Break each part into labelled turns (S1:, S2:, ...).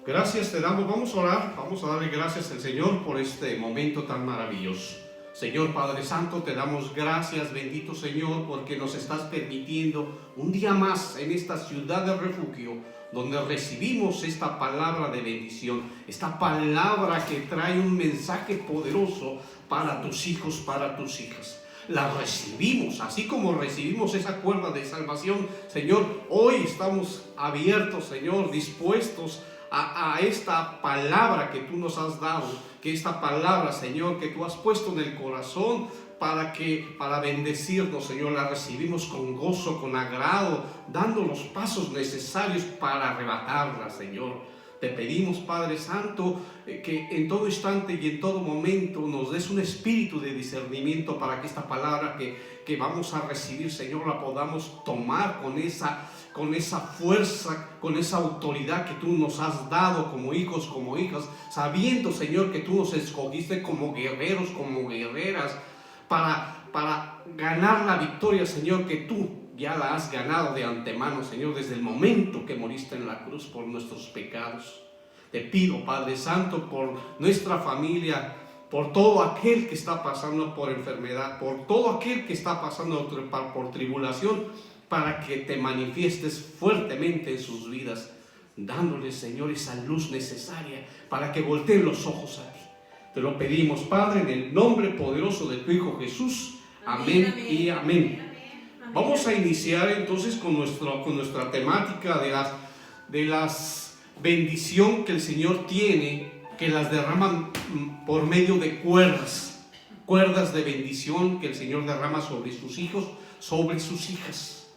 S1: Gracias te damos, vamos a orar, vamos a darle gracias al Señor por este momento tan maravilloso. Señor Padre Santo, te damos gracias, bendito Señor, porque nos estás permitiendo un día más en esta ciudad de refugio, donde recibimos esta palabra de bendición, esta palabra que trae un mensaje poderoso para tus hijos, para tus hijas. La recibimos, así como recibimos esa cuerda de salvación, Señor. Hoy estamos abiertos, Señor, dispuestos a esta palabra que tú nos has dado, que esta palabra, Señor, que tú has puesto en el corazón para bendecirnos, Señor, la recibimos con gozo, con agrado, dando los pasos necesarios para arrebatarla, Señor. Te pedimos, Padre Santo, que en todo instante y en todo momento nos des un espíritu de discernimiento para que esta palabra que vamos a recibir, Señor, la podamos tomar con esa fuerza, con esa autoridad que tú nos has dado como hijos, como hijas, sabiendo, Señor, que tú nos escogiste como guerreros, como guerreras, para ganar la victoria, Señor, que tú ya la has ganado de antemano, Señor, desde el momento que moriste en la cruz por nuestros pecados. Te pido, Padre Santo, por nuestra familia, por todo aquel que está pasando por enfermedad, por todo aquel que está pasando por tribulación, para que te manifiestes fuertemente en sus vidas, dándoles, Señor, esa luz necesaria para que volteen los ojos a ti. Te lo pedimos, Padre, en el nombre poderoso de tu Hijo Jesús. Amén, amén y amén. Vamos a iniciar entonces con nuestra temática de las bendición que el Señor tiene, que las derrama por medio de cuerdas de bendición que el Señor derrama sobre sus hijos, sobre sus hijas.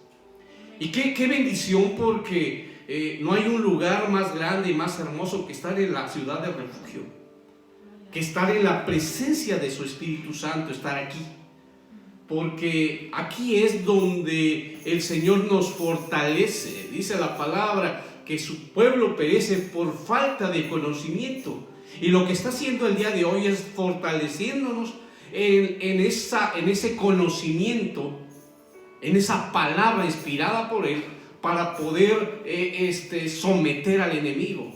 S1: Y qué bendición, porque no hay un lugar más grande y más hermoso que estar en la ciudad de refugio, que estar en la presencia de su Espíritu Santo, estar aquí. Porque aquí es donde el Señor nos fortalece. Dice la palabra que su pueblo perece por falta de conocimiento. Y lo que está haciendo el día de hoy es fortaleciéndonos en ese conocimiento, en esa palabra inspirada por Él, para poder someter al enemigo.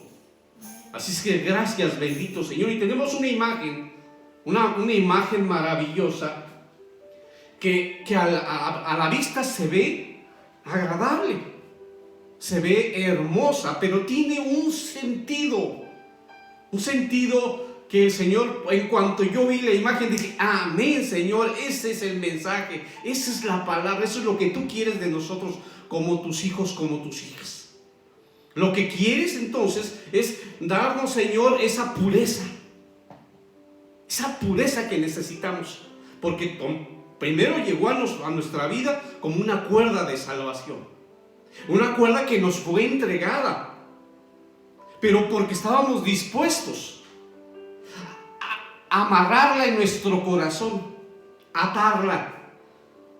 S1: Así es que gracias, bendito Señor. Y tenemos una imagen maravillosa, que a la vista se ve agradable, se ve hermosa, pero tiene un sentido que el Señor, en cuanto yo vi la imagen, dije, amén, Señor, ese es el mensaje, esa es la palabra, eso es lo que tú quieres de nosotros como tus hijos, como tus hijas. Lo que quieres entonces es darnos, Señor, esa pureza que necesitamos, porque primero llegó a nuestra vida como una cuerda de salvación, una cuerda que nos fue entregada, pero porque estábamos dispuestos a amarrarla en nuestro corazón, atarla.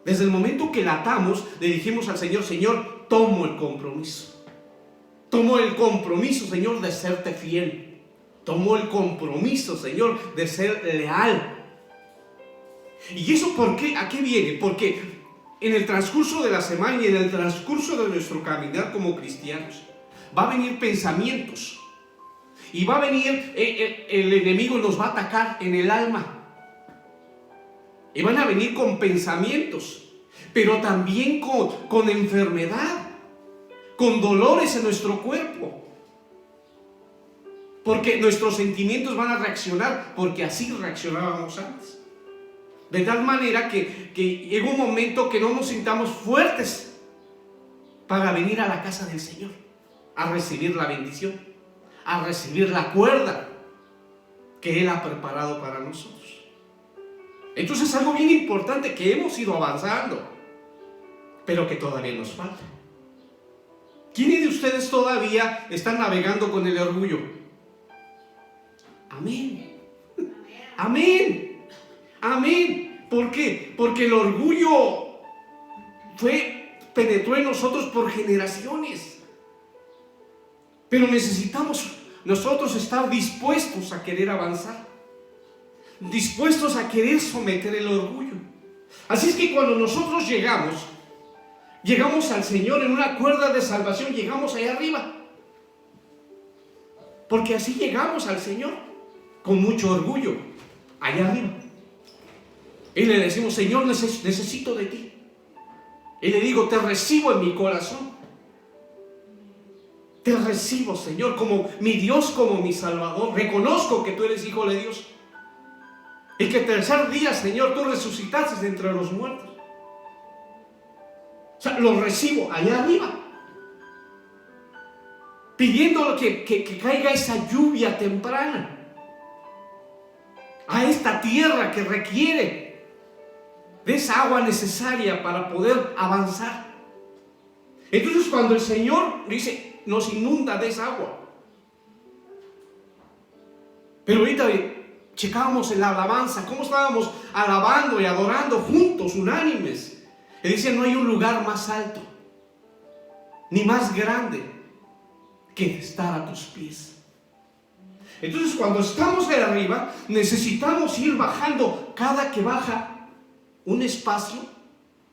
S1: Desde el momento que la atamos, le dijimos al Señor, Señor, tomo el compromiso, Señor, de serte fiel, tomo el compromiso, Señor, de ser leal. ¿Y eso por qué? ¿A qué viene? Porque en el transcurso de la semana y en el transcurso de nuestro caminar como cristianos, va a venir pensamientos. Y va a venir, el enemigo nos va a atacar en el alma. Y van a venir con pensamientos, pero también con enfermedad, con dolores en nuestro cuerpo. Porque nuestros sentimientos van a reaccionar, porque así reaccionábamos antes. De tal manera que llega un momento que no nos sintamos fuertes para venir a la casa del Señor, a recibir la bendición, a recibir la cuerda que Él ha preparado para nosotros. Entonces es algo bien importante, que hemos ido avanzando, pero que todavía nos falta. ¿Quiénes de ustedes todavía están navegando con el orgullo? Amén. Amén. Amén. ¿Por qué? Porque el orgullo penetró en nosotros por generaciones. Pero necesitamos nosotros estar dispuestos a querer avanzar, dispuestos a querer someter el orgullo. Así es que cuando nosotros llegamos al Señor en una cuerda de salvación, llegamos allá arriba. Porque así llegamos al Señor, con mucho orgullo, allá arriba. Y le decimos: Señor, necesito de ti. Y le digo: te recibo en mi corazón. Te recibo, Señor, como mi Dios, como mi Salvador. Reconozco que tú eres Hijo de Dios. Y que el tercer día, Señor, tú resucitaste de entre los muertos. O sea, lo recibo allá arriba, pidiendo que caiga esa lluvia temprana a esta tierra que requiere de esa agua necesaria para poder avanzar. Entonces, cuando el Señor dice, nos inunda de esa agua. Pero ahorita checábamos en la alabanza, cómo estábamos alabando y adorando juntos, unánimes. Y dice: no hay un lugar más alto ni más grande que estar a tus pies. Entonces, cuando estamos ahí arriba, necesitamos ir bajando. Cada que baja un espacio,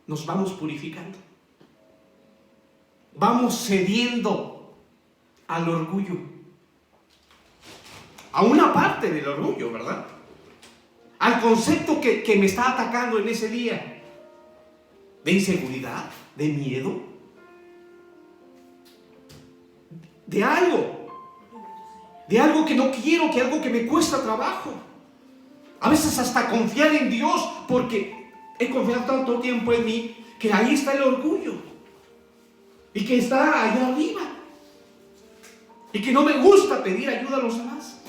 S1: nos vamos purificando. Vamos cediendo al orgullo, a una parte del orgullo, ¿verdad? Al concepto que me está atacando en ese día, de inseguridad, de miedo, de algo que no quiero, que algo que me cuesta trabajo. A veces hasta confiar en Dios, porque he confiado tanto tiempo en mí, que ahí está el orgullo, y que está allá arriba, y que no me gusta pedir ayuda a los demás,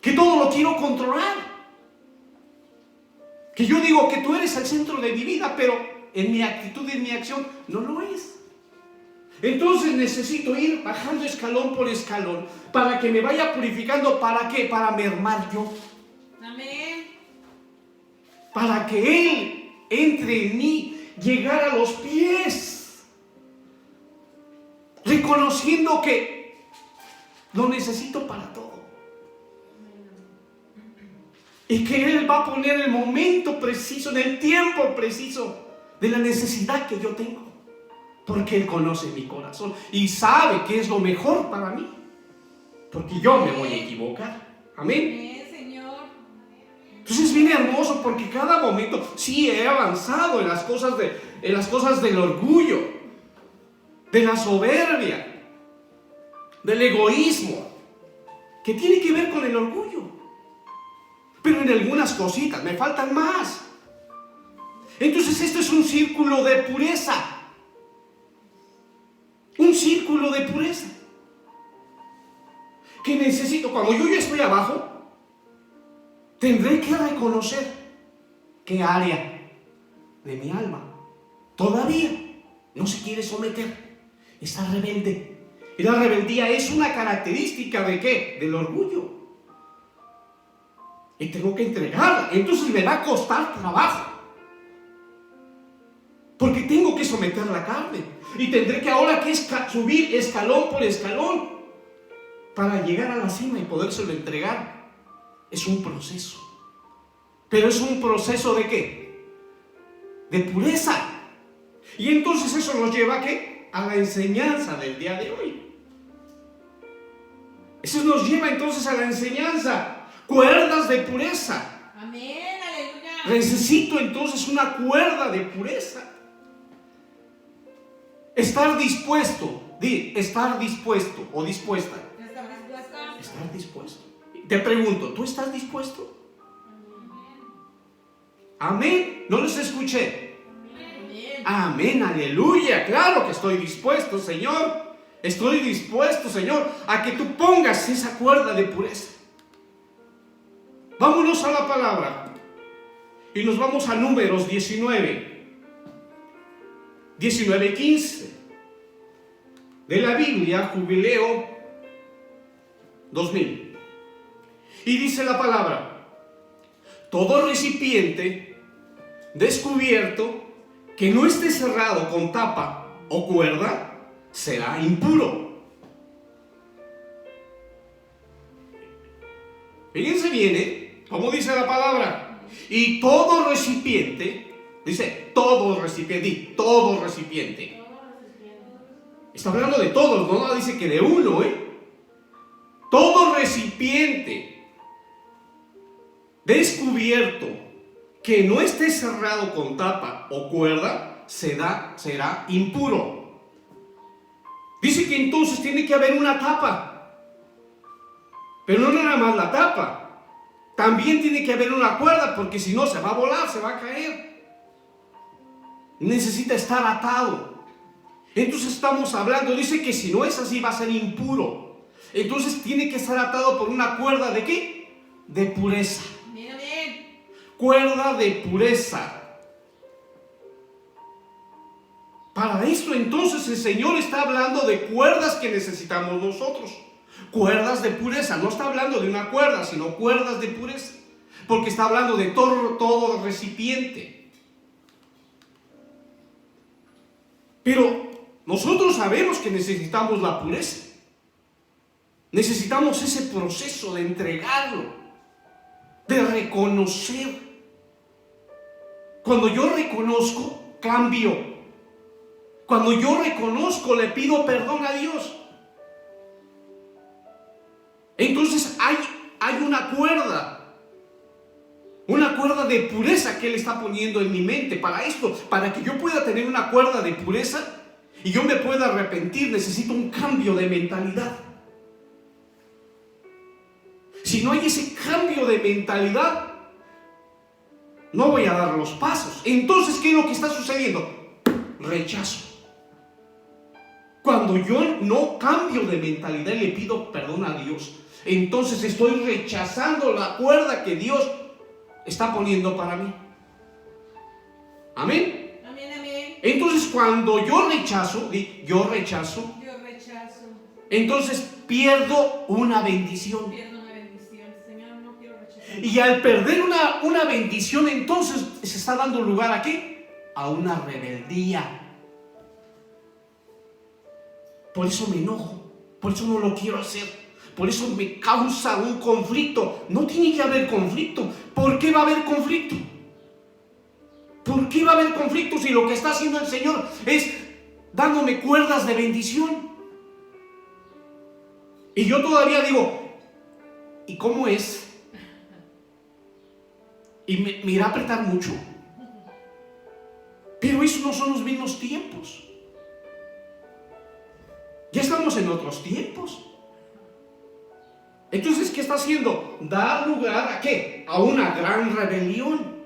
S1: que todo lo quiero controlar, que yo digo que tú eres el centro de mi vida, pero en mi actitud y en mi acción no lo es. Entonces necesito ir bajando escalón por escalón para que me vaya purificando. ¿Para qué? Para mermar yo.
S2: Amén.
S1: Para que Él entre en mí, llegar a los pies, reconociendo que lo necesito para todo. Y que Él va a poner el momento preciso, en el tiempo preciso de la necesidad que yo tengo. Porque Él conoce mi corazón y sabe que es lo mejor para mí. Porque yo me voy a equivocar. Amén.
S2: Amén, Señor.
S1: Entonces es bien hermoso, porque cada momento sí he avanzado en las cosas del orgullo, de la soberbia, del egoísmo, que tiene que ver con el orgullo. Pero en algunas cositas me faltan más. Entonces esto es un círculo de pureza. Un círculo de pureza. Que necesito, cuando yo ya estoy abajo, tendré que reconocer qué área de mi alma todavía no se quiere someter. Está rebelde. Y la rebeldía es una característica ¿de qué? Del orgullo. Y tengo que entregarla. Entonces me va a costar trabajo, porque tengo que someter la carne. Y tendré que ahora que subir escalón por escalón para llegar a la cima y podérselo entregar. Es un proceso. Pero es un proceso ¿de qué? De pureza. Y entonces eso nos lleva ¿a qué? A la enseñanza del día de hoy. Eso nos lleva entonces a la enseñanza. Cuerdas de pureza.
S2: Amén, aleluya.
S1: Necesito entonces una cuerda de pureza. Estar dispuesto. Estar dispuesto o dispuesta.
S2: ¿Estás dispuesta?
S1: Estar dispuesto. Te pregunto, ¿tú estás dispuesto? Amén. No los escuché.
S2: Amén.
S1: Amén, aleluya. Claro que estoy dispuesto, Señor. Estoy dispuesto, Señor, a que tú pongas esa cuerda de pureza. Vámonos a la palabra y nos vamos a Números 19:15 de la Biblia, Jubileo 2000. Y dice la palabra: todo recipiente descubierto que no esté cerrado con tapa o cuerda será impuro. Fíjense bien, ¿cómo dice la palabra? Y todo recipiente, dice todo recipiente, todo recipiente. Está hablando de todos, no dice que de uno, Todo recipiente descubierto que no esté cerrado con tapa o cuerda será impuro. Dice que entonces tiene que haber una tapa, pero no nada más la tapa, también tiene que haber una cuerda, porque si no se va a volar, se va a caer. Necesita estar atado. Entonces estamos hablando, dice que si no es así va a ser impuro. Entonces tiene que estar atado por una cuerda ¿de qué? De pureza.
S2: Bien, bien.
S1: Cuerda de pureza. Para esto entonces el Señor está hablando de cuerdas que necesitamos nosotros. Cuerdas de pureza. No está hablando de una cuerda, sino cuerdas de pureza. Porque está hablando de todo recipiente. Pero nosotros sabemos que necesitamos la pureza. Necesitamos ese proceso de entregarlo, de reconocer. Cuando yo reconozco, cambio. Cuando yo reconozco, le pido perdón a Dios. Entonces hay una cuerda de pureza que Él está poniendo en mi mente para esto, para que yo pueda tener una cuerda de pureza y yo me pueda arrepentir. Necesito un cambio de mentalidad. Si no hay ese cambio de mentalidad, no voy a dar los pasos. Entonces, ¿qué es lo que está sucediendo? Rechazo. Cuando yo no cambio de mentalidad y le pido perdón a Dios, entonces estoy rechazando la cuerda que Dios está poniendo para mí. Amén.
S2: Amén, amén.
S1: Entonces, cuando yo rechazo, entonces pierdo una bendición.
S2: Señor, no quiero rechazar.
S1: Y al perder una bendición, entonces se está dando lugar ¿a qué? A una rebeldía. Por eso me enojo, por eso no lo quiero hacer, por eso me causa un conflicto. No tiene que haber conflicto. ¿Por qué va a haber conflicto? ¿Por qué va a haber conflicto si lo que está haciendo el Señor es dándome cuerdas de bendición? Y yo todavía digo, ¿y cómo es? Y me irá a apretar mucho. Pero esos no son los mismos tiempos. Ya estamos en otros tiempos. Entonces, ¿qué está haciendo? Dar lugar ¿a qué? A una gran rebelión.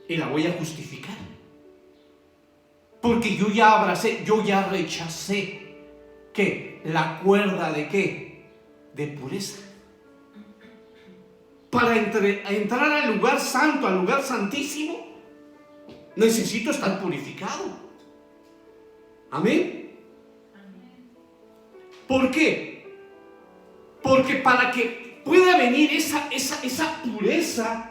S1: Y la voy a justificar. Porque yo ya abracé, yo ya rechacé. ¿Qué? La cuerda de ¿qué? De pureza. Para entrar al lugar santo, al lugar santísimo, necesito estar purificado. Amén. ¿Por qué? Porque para que pueda venir esa pureza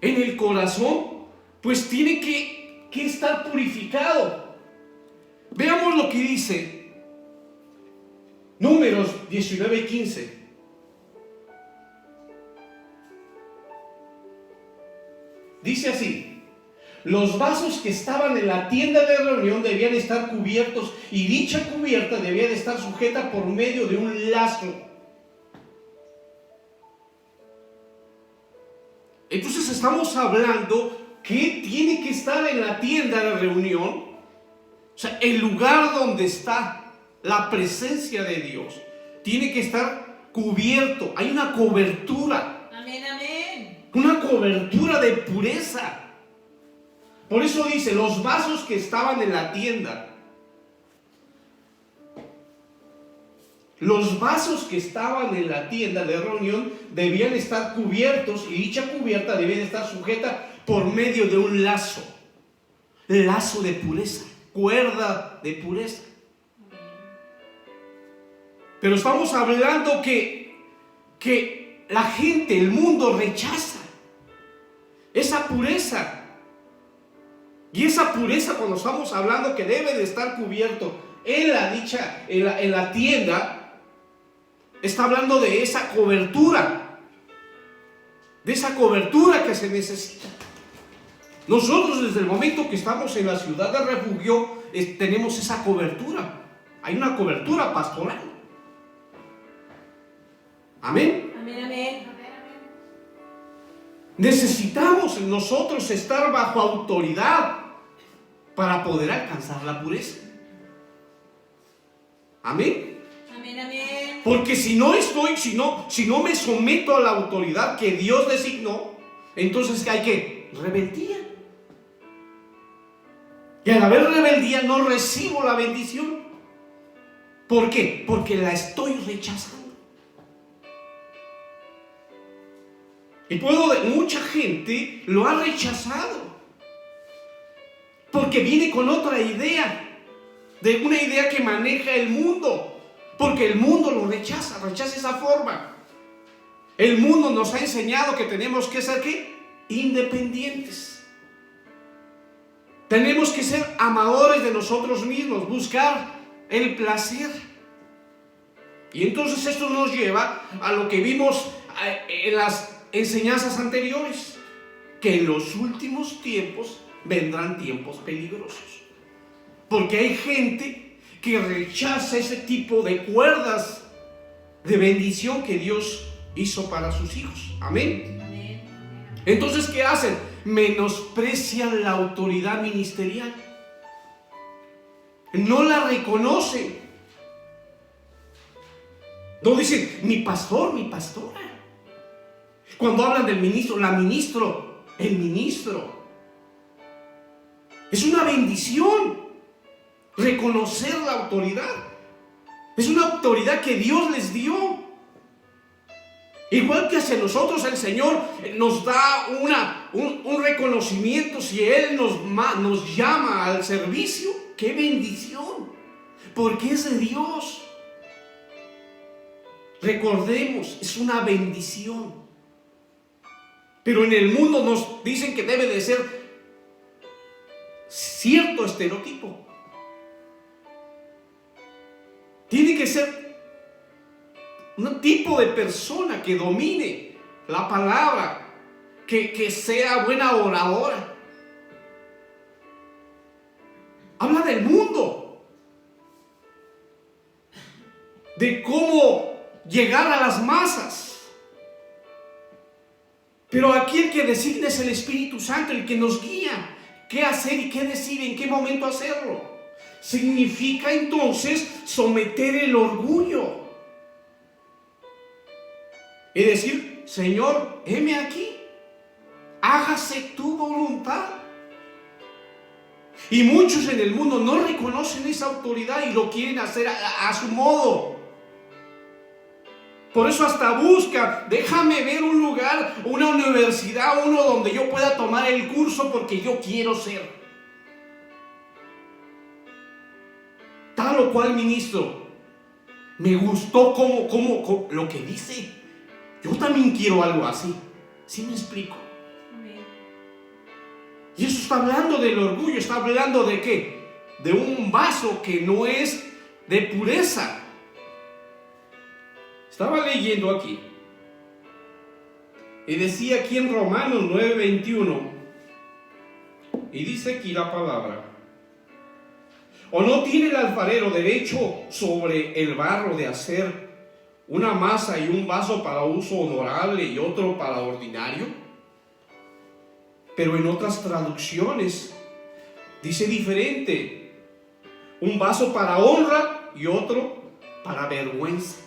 S1: en el corazón, pues tiene que estar purificado. Veamos lo que dice Números 19:15. Dice así: los vasos que estaban en la tienda de reunión debían estar cubiertos, y dicha cubierta debía de estar sujeta por medio de un lazo. Entonces estamos hablando que tiene que estar en la tienda de reunión, o sea, el lugar donde está la presencia de Dios, tiene que estar cubierto. Hay una cobertura.
S2: Amén, amén.
S1: Una cobertura de pureza. Por eso dice, los vasos que estaban en la tienda. Los vasos que estaban en la tienda de reunión debían estar cubiertos, y dicha cubierta debía estar sujeta por medio de un lazo. Lazo de pureza, cuerda de pureza. Pero estamos hablando que la gente, el mundo rechaza esa pureza. Y esa pureza, cuando estamos hablando que debe de estar cubierto en la tienda, está hablando de esa cobertura. De esa cobertura que se necesita. Nosotros, desde el momento que estamos en la ciudad de refugio, tenemos esa cobertura. hay una cobertura pastoral. Amén.
S2: Amén, amén.
S1: Necesitamos nosotros estar bajo autoridad para poder alcanzar la pureza. Amén.
S2: Amén, amén.
S1: Porque si no me someto a la autoridad que Dios designó, entonces hay que rebeldía. Y al haber rebeldía no recibo la bendición. ¿Por qué? Porque la estoy rechazando. Y mucha gente lo ha rechazado. Porque viene con otra idea. De una idea que maneja el mundo. Porque el mundo lo rechaza esa forma. El mundo nos ha enseñado que tenemos que ser ¿qué? Independientes. Tenemos que ser amadores de nosotros mismos, buscar el placer. Y entonces esto nos lleva a lo que vimos en las enseñanzas anteriores, que en los últimos tiempos vendrán tiempos peligrosos. Porque hay gente que rechaza ese tipo de cuerdas de bendición que Dios hizo para sus hijos. Amén.
S2: Amén.
S1: Entonces, ¿qué hacen? Menosprecian la autoridad ministerial. No la reconocen. No dicen, mi pastor, mi pastora. Cuando hablan del ministro, la ministro, el ministro. Es una bendición reconocer la autoridad. Es una autoridad que Dios les dio. Igual que hacia nosotros el Señor nos da un reconocimiento si Él nos llama al servicio. ¡Qué bendición! Porque es de Dios. Recordemos, es una bendición. Pero en el mundo nos dicen que debe de ser cierto estereotipo. Tiene que ser un tipo de persona que domine la palabra, que sea buena oradora. Habla del mundo, de cómo llegar a las masas. Pero aquí el que designa es el Espíritu Santo, el que nos guía qué hacer y qué decir, en qué momento hacerlo. Significa entonces someter el orgullo y decir, Señor, heme aquí, hágase tu voluntad. Y muchos en el mundo no reconocen esa autoridad y lo quieren hacer a su modo. Por eso hasta buscan, déjame ver un lugar, una universidad, uno donde yo pueda tomar el curso porque yo quiero ser tal o cual ministro. Me gustó como lo que dice. Yo también quiero algo así. ¿Sí me explico?
S2: Amén.
S1: Y eso está hablando del orgullo. Está hablando de ¿qué? De un vaso que no es de pureza. Estaba leyendo aquí. Y decía aquí en Romanos 9:21. Y dice aquí la palabra. ¿O no tiene el alfarero derecho sobre el barro de hacer una masa y un vaso para uso honorable y otro para ordinario? Pero en otras traducciones dice diferente. Un vaso para honra y otro para vergüenza.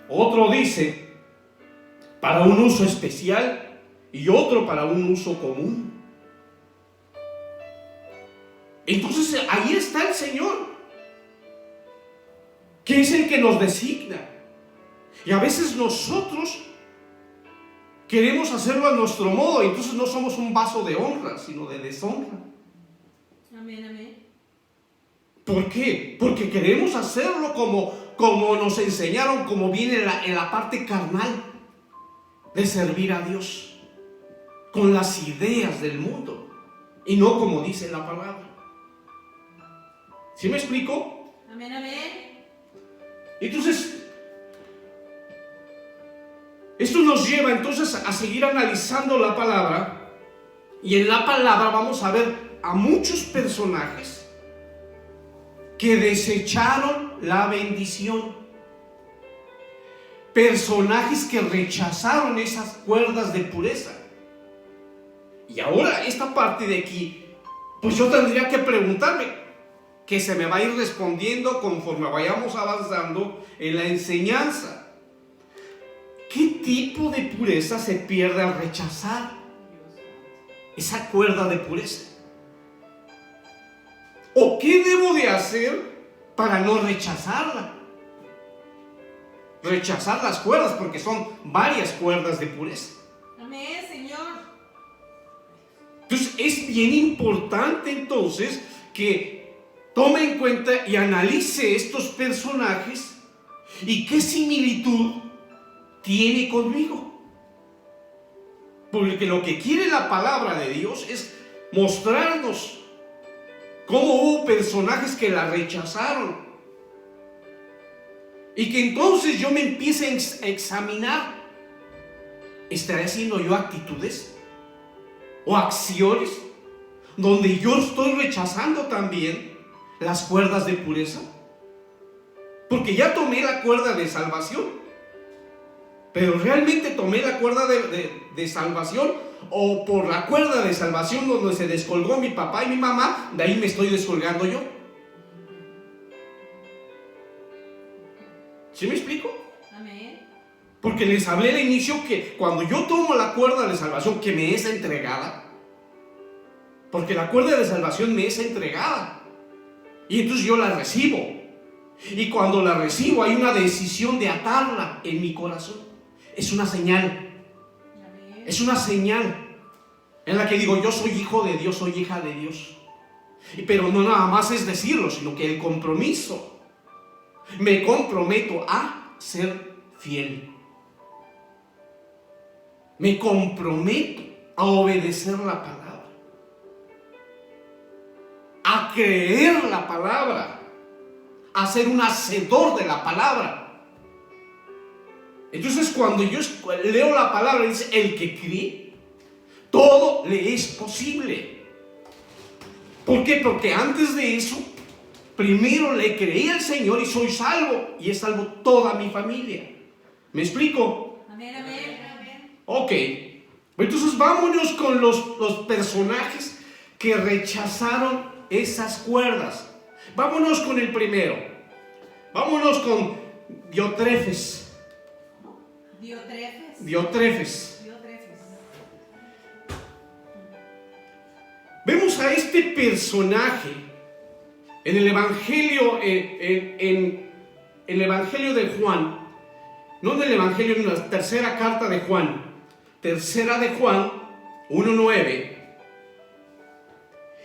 S1: Otro dice para un uso especial y otro para un uso común. Entonces ahí está el Señor, que es el que nos designa. Y a veces nosotros queremos hacerlo a nuestro modo, y entonces no somos un vaso de honra, sino de deshonra.
S2: Amén, amén.
S1: ¿Por qué? Porque queremos hacerlo como nos enseñaron, como viene en la parte carnal de servir a Dios, con las ideas del mundo, y no como dice la palabra. ¿Sí me explico?
S2: Amén, amén.
S1: Entonces, esto nos lleva entonces a seguir analizando la palabra, y en la palabra vamos a ver a muchos personajes que desecharon la bendición. Personajes que rechazaron esas cuerdas de pureza. Y ahora esta parte de aquí, pues yo tendría que preguntarme, que se me va a ir respondiendo conforme vayamos avanzando en la enseñanza. ¿Qué tipo de pureza se pierde al rechazar esa cuerda de pureza? ¿O qué debo de hacer para no rechazarla? Rechazar las cuerdas, porque son varias cuerdas de pureza.
S2: Amén, Señor.
S1: Entonces es bien importante entonces que tome en cuenta y analice estos personajes y qué similitud tiene conmigo. Porque lo que quiere la palabra de Dios es mostrarnos cómo hubo personajes que la rechazaron. Y que entonces yo me empiece a examinar. ¿Estaré haciendo yo actitudes o acciones donde yo estoy rechazando también las cuerdas de pureza? Porque ya tomé la cuerda de salvación, pero realmente tomé la cuerda de salvación, o por la cuerda de salvación donde se descolgó mi papá y mi mamá, de ahí me estoy descolgando yo. ¿Sí me explico?
S2: Amén.
S1: Porque les hablé al inicio que cuando yo tomo la cuerda de salvación que me es entregada, porque la cuerda de salvación me es entregada, y entonces yo la recibo, y cuando la recibo hay una decisión de atarla en mi corazón. Es una señal.
S2: Amén.
S1: Es una señal en la que digo, yo soy hijo de Dios, soy hija de Dios. Pero no nada más es decirlo, sino que el compromiso. Me comprometo a ser fiel. Me comprometo a obedecer la palabra, a creer la palabra, a ser un hacedor de la palabra. Entonces cuando yo leo la palabra, dice, el que cree, todo le es posible. ¿Por qué? Porque antes de eso, primero le creí al Señor y soy salvo, y es salvo toda mi familia. ¿Me explico?
S2: Amén, amén, amén.
S1: Ok, entonces vámonos con los personajes que rechazaron esas cuerdas. Vámonos con el primero. Vámonos con Diótrefes.
S2: Diótrefes.
S1: Diótrefes.
S2: Diótrefes.
S1: Vemos a este personaje en el Evangelio, en el Evangelio de Juan, no en el Evangelio, en la tercera carta de Juan, tercera de Juan 1:9.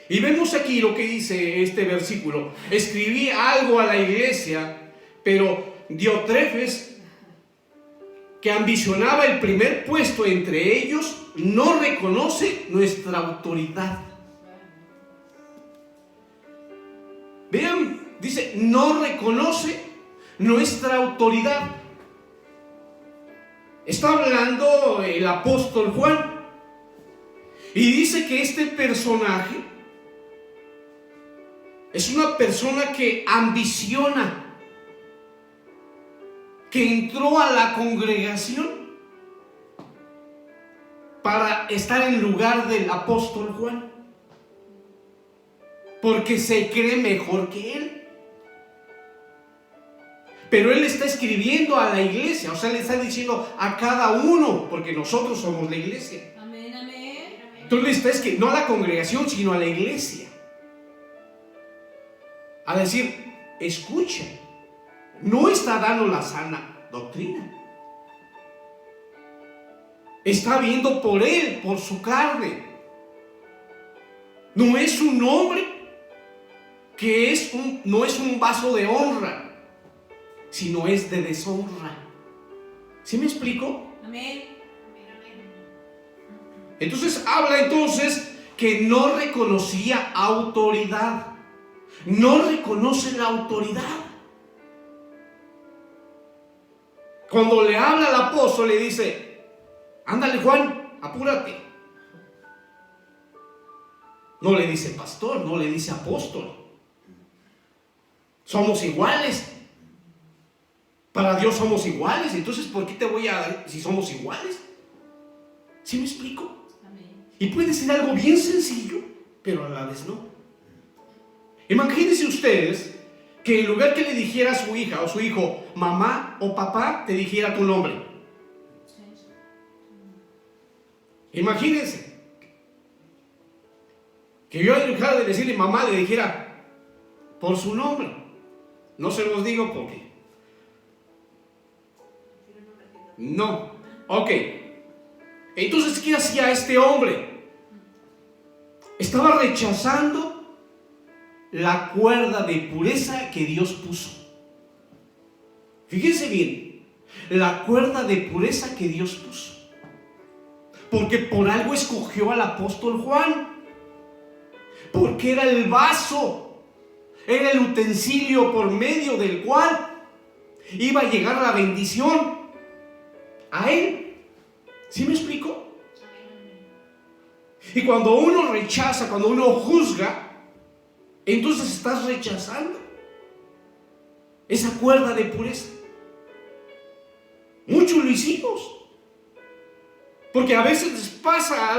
S1: Y vemos aquí lo que dice este versículo: escribí algo a la iglesia, pero Diótrefes, que ambicionaba el primer puesto entre ellos, no reconoce nuestra autoridad. Vean, dice, no reconoce nuestra autoridad. Está hablando el apóstol Juan. Y dice que este personaje es una persona que ambiciona, que entró a la congregación para estar en lugar del apóstol Juan, porque se cree mejor que él. Pero él está escribiendo a la iglesia, o sea, le está diciendo a cada uno, porque nosotros somos la iglesia.
S2: Amén, amén.
S1: Entonces le está escribiendo no a la congregación, sino a la iglesia, a decir, escucha, no está dando la sana doctrina, está viendo por él, por su carne. No es un hombre que no es un vaso de honra, sino es de deshonra. ¿Sí me explico?
S2: Amén.
S1: Entonces habla entonces que no reconocía autoridad. No reconoce la autoridad. Cuando le habla al apóstol, le dice, ándale Juan, apúrate. No le dice pastor, no le dice apóstol. somos iguales. Para Dios somos iguales. Entonces, ¿por qué te voy a dar si somos iguales? ¿Sí me explico?
S2: Amén.
S1: Y puede ser algo bien sencillo, pero a la vez no. Imagínense ustedes que en lugar que le dijera a su hija o su hijo mamá o papá, te dijera tu nombre.
S2: Sí.
S1: Imagínense que yo en lugar de decirle mamá le dijera por su nombre. No se los digo porque no. Ok. Entonces, ¿qué hacía este hombre? Estaba rechazando la cuerda de pureza que Dios puso. Fíjense bien, la cuerda de pureza que Dios puso. Porque por algo escogió al apóstol Juan. Porque era el vaso, era el utensilio por medio del cual iba a llegar la bendición a él. ¿Sí me explico? Y cuando uno rechaza, cuando uno juzga, entonces estás rechazando esa cuerda de pureza. Muchos lo hicimos. Porque a veces les pasa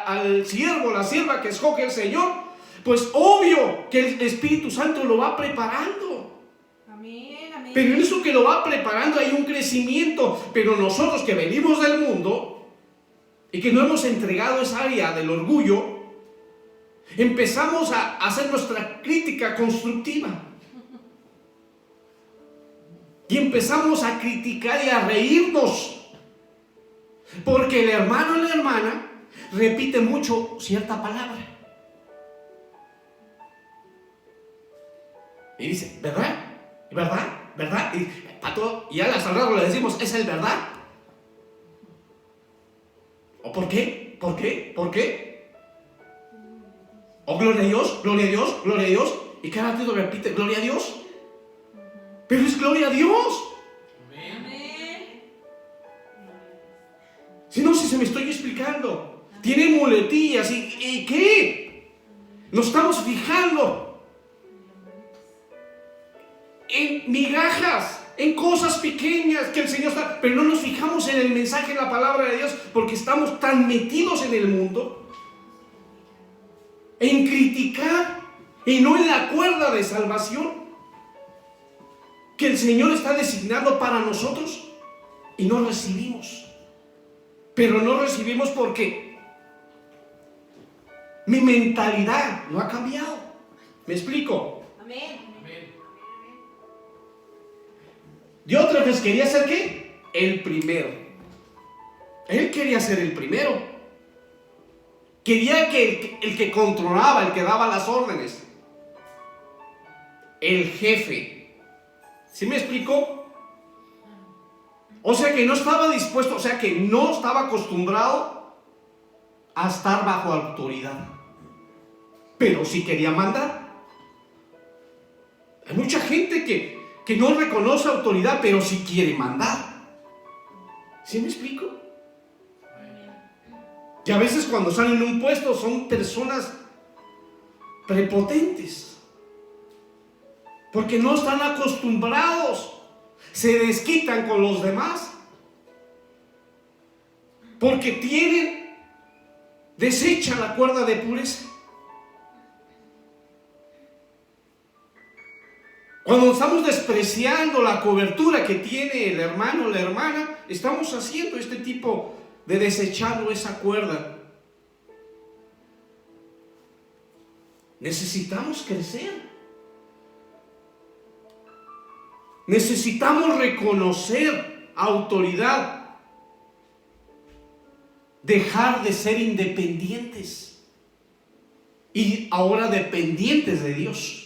S1: al siervo, la sierva que escoge el Señor, pues obvio que el Espíritu Santo lo va preparando.
S2: Amén, amén.
S1: Pero en eso que lo va preparando hay un crecimiento. Pero nosotros que venimos del mundo y que no hemos entregado esa área del orgullo, empezamos a hacer nuestra crítica constructiva. Y empezamos a criticar y a reírnos. Porque el hermano o la hermana repite mucho cierta palabra. Y dice, ¿verdad? ¿Verdad? ¿Verdad? Y a las al le decimos, ¿es el verdad? ¿O por qué? ¿Por qué? ¿Por qué? ¿O gloria a Dios? ¿Gloria a Dios? ¿Gloria a Dios? Y cada ratito repite, ¿gloria a Dios? Pero es gloria a Dios.
S2: Amén.
S1: Si no sé si me estoy explicando. Tiene muletillas. ¿Y qué? Nos estamos fijando en migajas, en cosas pequeñas que el Señor está, pero no nos fijamos en el mensaje, en la palabra de Dios, porque estamos tan metidos en el mundo, en criticar y no en la cuerda de salvación que el Señor está designando para nosotros, y no recibimos. Pero no recibimos porque mi mentalidad no ha cambiado. ¿Me explico?
S2: Amén.
S1: Yo otra vez quería ser ¿qué? El primero. Él quería ser el primero. Quería que el que controlaba, el que daba las órdenes, el jefe. ¿Sí me explico? O sea que no estaba dispuesto, o sea que no estaba acostumbrado a estar bajo autoridad. Pero sí quería mandar. Hay mucha gente que no reconoce autoridad, pero sí quiere mandar. ¿Sí me explico? Y a veces cuando salen en un puesto son personas prepotentes. Porque no están acostumbrados. Se desquitan con los demás. Porque desechan la cuerda de pureza. Cuando estamos despreciando la cobertura que tiene el hermano o la hermana, estamos haciendo este tipo de desechando esa cuerda. Necesitamos crecer. Necesitamos reconocer autoridad. Dejar de ser independientes y ahora dependientes de Dios.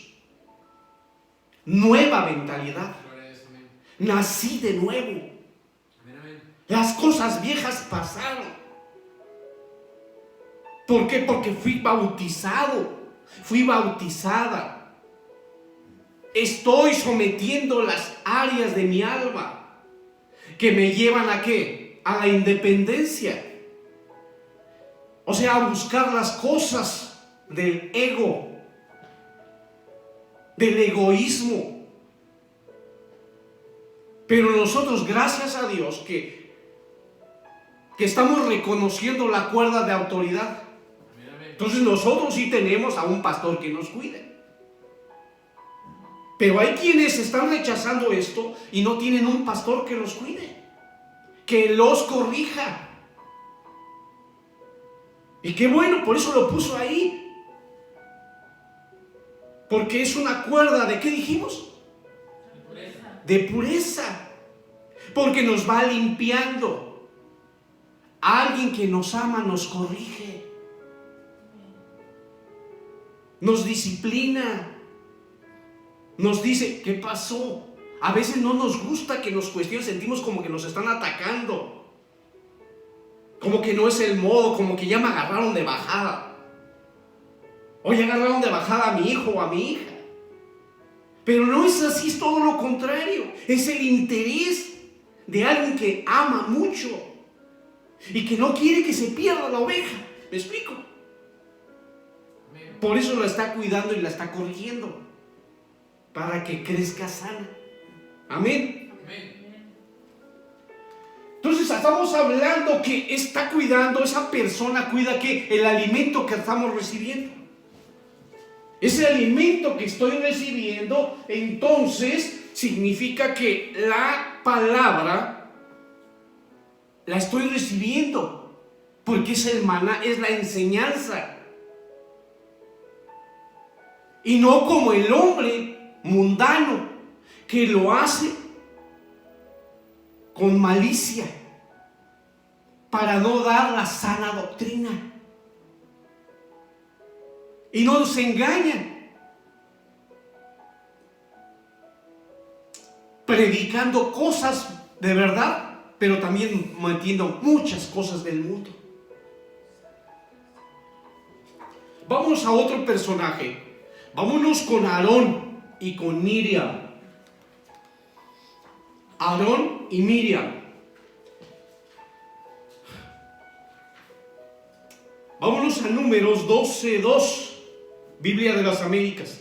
S1: Nueva mentalidad. Nací de nuevo. Las cosas viejas pasaron. ¿Por qué? Porque fui bautizado. Fui bautizada. Estoy sometiendo las áreas de mi alma que me llevan ¿a qué? A la independencia. O sea, a buscar las cosas del ego, del egoísmo. Pero nosotros, gracias a Dios, que estamos reconociendo la cuerda de autoridad. Entonces nosotros sí tenemos a un pastor que nos cuide. Pero hay quienes están rechazando esto y no tienen un pastor que los cuide, que los corrija. Y qué bueno, por eso lo puso ahí. Porque es una cuerda, ¿de qué dijimos? De pureza. Porque nos va limpiando. Alguien que nos ama nos corrige, nos disciplina, nos dice ¿qué pasó? A veces no nos gusta que nos cuestionen, sentimos como que nos están atacando, como que no es el modo, como que ya me agarraron de bajada, o ya agarraron de bajada a mi hijo o a mi hija. Pero no es así, es todo lo contrario. Es el interés de alguien que ama mucho y que no quiere que se pierda la oveja. ¿Me explico? Por eso la está cuidando y la está corrigiendo, para que crezca sana. Amén. Entonces estamos hablando que está cuidando, esa persona cuida que el alimento que estamos recibiendo. Ese alimento que estoy recibiendo, entonces significa que la palabra la estoy recibiendo, porque es el maná, es la enseñanza. Y no como el hombre mundano que lo hace con malicia para no dar la sana doctrina. Y no nos engañan, predicando cosas de verdad, pero también metiendo muchas cosas del mundo. Vamos a otro personaje. Vámonos con Aarón y con Miriam. Aarón y Miriam. Vámonos a Números 12:2, Biblia de las Américas.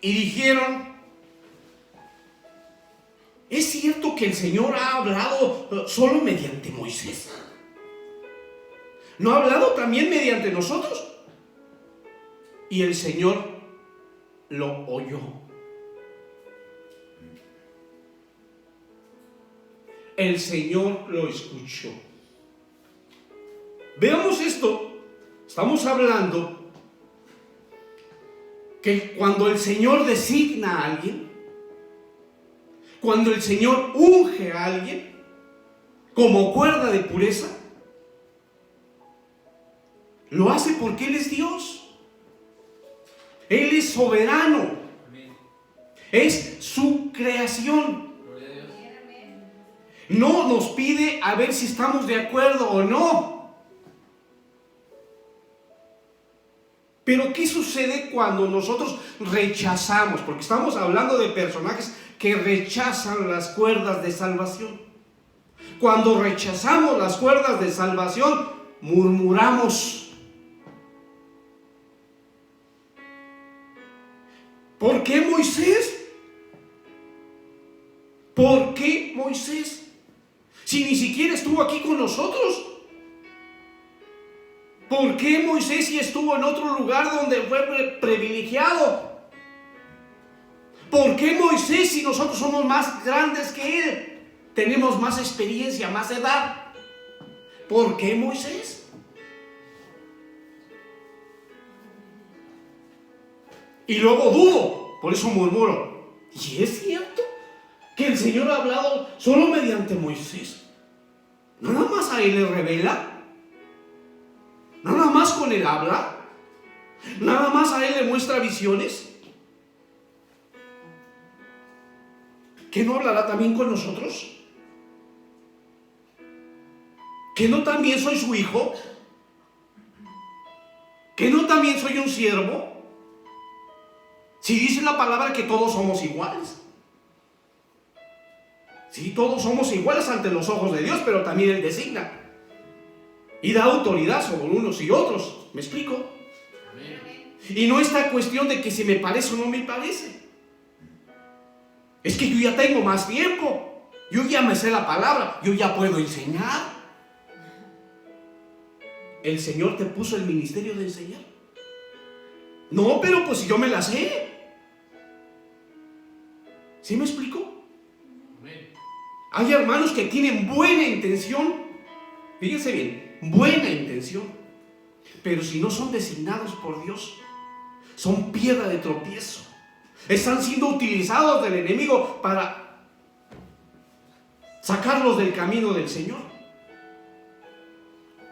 S1: Y dijeron: ¿es cierto que el Señor ha hablado solo mediante Moisés? ¿No ha hablado también mediante nosotros? Y el Señor lo oyó. El Señor lo escuchó. Veamos esto. Estamos hablando que cuando el Señor designa a alguien, cuando el Señor unge a alguien como cuerda de pureza, lo hace porque Él es Dios. Él es soberano. Es su creación. No nos pide a ver si estamos de acuerdo o no. Pero ¿qué sucede cuando nosotros rechazamos? Porque estamos hablando de personajes que rechazan las cuerdas de salvación. Cuando rechazamos las cuerdas de salvación, murmuramos. ¿Por qué Moisés? ¿Por qué Moisés? Si ni siquiera estuvo aquí con nosotros. ¿Por qué Moisés si estuvo en otro lugar donde fue privilegiado? ¿Por qué Moisés si nosotros somos más grandes que él? Tenemos más experiencia, más edad. ¿Por qué Moisés? Y luego dudo, por eso murmuro. ¿Y es cierto que el Señor ha hablado solo mediante Moisés? ¿Nada más a él le revela? ¿Nada más con él habla? ¿Nada más a él le muestra visiones? ¿Que no hablará también con nosotros? ¿Que no también soy su hijo? ¿Que no también soy un siervo? Si dice la palabra que todos somos iguales. Sí, todos somos iguales ante los ojos de Dios, pero también Él designa y da autoridad sobre unos y otros. ¿Me explico? Amén. Y no esta cuestión de que si me parece o no me parece. Es que yo ya tengo más tiempo. Yo ya me sé la palabra. Yo ya puedo enseñar. ¿El Señor te puso el ministerio de enseñar? No, pero pues yo me la sé. ¿Sí me explico? Hay hermanos que tienen buena intención. Fíjense bien, buena intención. Pero si no son designados por Dios, son piedra de tropiezo. Están siendo utilizados del enemigo para sacarlos del camino del Señor,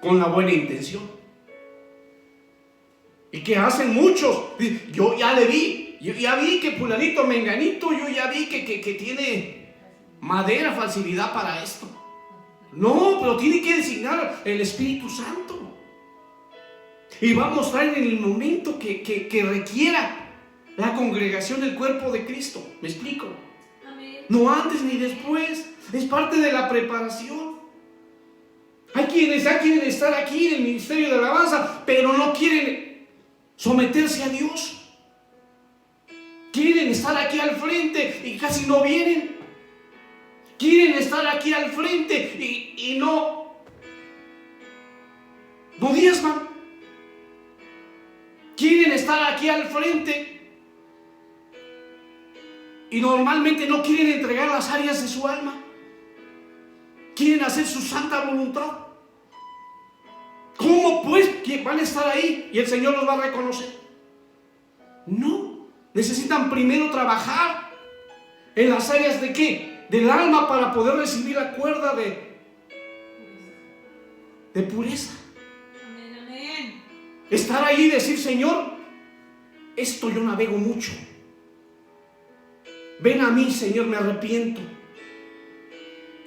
S1: con la buena intención. ¿Y qué hacen muchos? Yo ya le vi, yo ya vi que fulanito menganito, yo ya vi que tiene madera, facilidad para esto. No, pero tiene que designar el Espíritu Santo. Y va a mostrar en el momento que requiera la congregación del cuerpo de Cristo. ¿Me explico?
S2: Amén.
S1: No antes ni después. Es parte de la preparación. Hay quienes ya quieren estar aquí en el ministerio de alabanza, pero no quieren someterse a Dios. Quieren estar aquí al frente y casi no vienen. Quieren estar aquí al frente y no diezman. Quieren estar aquí al frente y normalmente no quieren entregar las áreas de su alma. Quieren hacer su santa voluntad. ¿Cómo pues que van a estar ahí y el Señor los va a reconocer? No, necesitan primero trabajar en las áreas de ¿qué? Del alma, para poder recibir la cuerda de pureza.
S2: Amén, amén.
S1: Estar ahí y decir: Señor, esto yo navego mucho. Ven a mí, Señor, me arrepiento.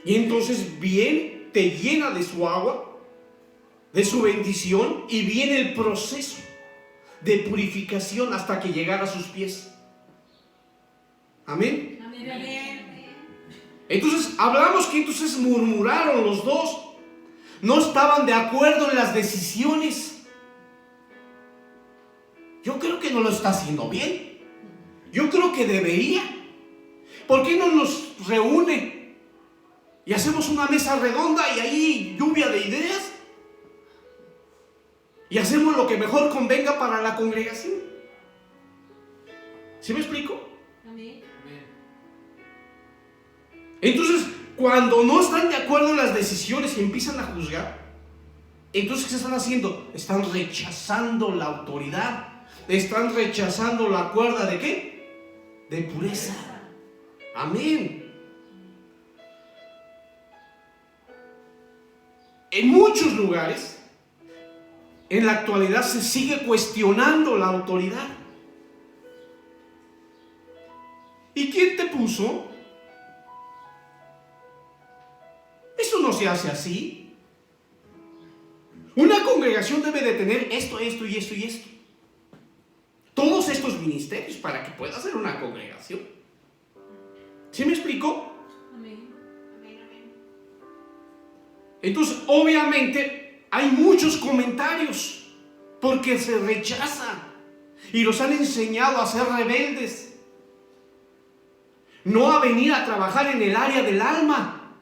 S1: Y entonces viene, te llena de su agua, de su bendición, y viene el proceso de purificación hasta que llegara a sus pies. Amén.
S2: Amén, amén.
S1: Entonces hablamos que entonces murmuraron los dos. No estaban de acuerdo en las decisiones. Yo creo que no lo está haciendo bien. Yo creo que debería. ¿Por qué no nos reúne y hacemos una mesa redonda y ahí lluvia de ideas? Y hacemos lo que mejor convenga para la congregación. ¿Sí me explico?
S2: Amén.
S1: Entonces, cuando no están de acuerdo en las decisiones y empiezan a juzgar, entonces ¿qué están haciendo? Están rechazando la autoridad. Están rechazando la cuerda de ¿qué? De pureza. Amén. En muchos lugares, en la actualidad, se sigue cuestionando la autoridad. ¿Y quién te puso? Eso no se hace así. Una congregación debe de tener esto, esto y esto y esto. Todos estos ministerios para que pueda ser una congregación. ¿Sí me explico?
S2: Amén.
S1: Entonces, obviamente, hay muchos comentarios porque se rechaza y los han enseñado a ser rebeldes, no a venir a trabajar en el área del alma,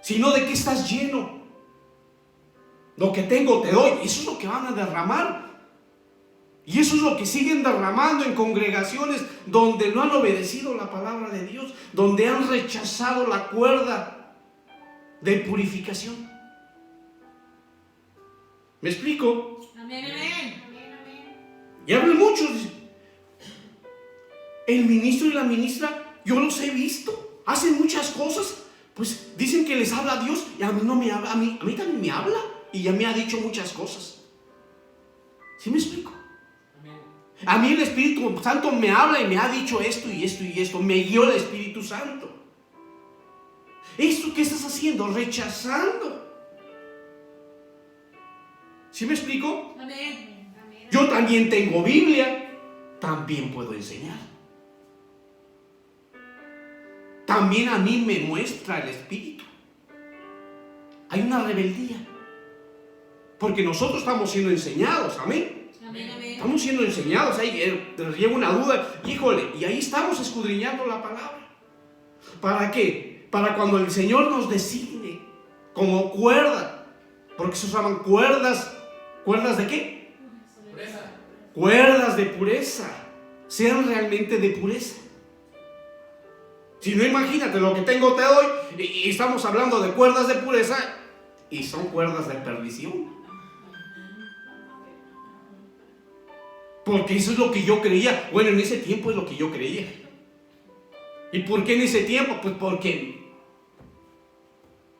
S1: sino de qué estás lleno. Lo que tengo te doy. Eso es lo que van a derramar. Y eso es lo que siguen derramando en congregaciones donde no han obedecido la palabra de Dios, donde han rechazado la cuerda de purificación. ¿Me explico?
S2: Amén, amén.
S1: Y hablan muchos. El ministro y la ministra, yo los he visto, hacen muchas cosas. Pues dicen que les habla Dios y a mí no me habla. A mí también me habla y ya me ha dicho muchas cosas. ¿Sí me explico? A mí el Espíritu Santo me habla y me ha dicho esto y esto y esto. Me guió el Espíritu Santo. ¿Esto qué estás haciendo? Rechazando. ¿Sí me explico?
S2: Amén.
S1: Yo también tengo Biblia. También puedo enseñar. También a mí me muestra el Espíritu. Hay una rebeldía. Porque nosotros estamos siendo enseñados. Amén.
S2: Amén, amén.
S1: Estamos siendo enseñados, ahí te lleva una duda, híjole, y ahí estamos escudriñando la palabra. ¿Para qué? Para cuando el Señor nos designe como cuerda, porque se usaban cuerdas. ¿Cuerdas de qué?
S2: Pureza.
S1: Cuerdas de pureza. Sean realmente de pureza. Si no, imagínate, lo que tengo te doy, y estamos hablando de cuerdas de pureza, y son cuerdas de perdición. Porque eso es lo que yo creía. Bueno, en ese tiempo es lo que yo creía. ¿Y por qué en ese tiempo? Pues porque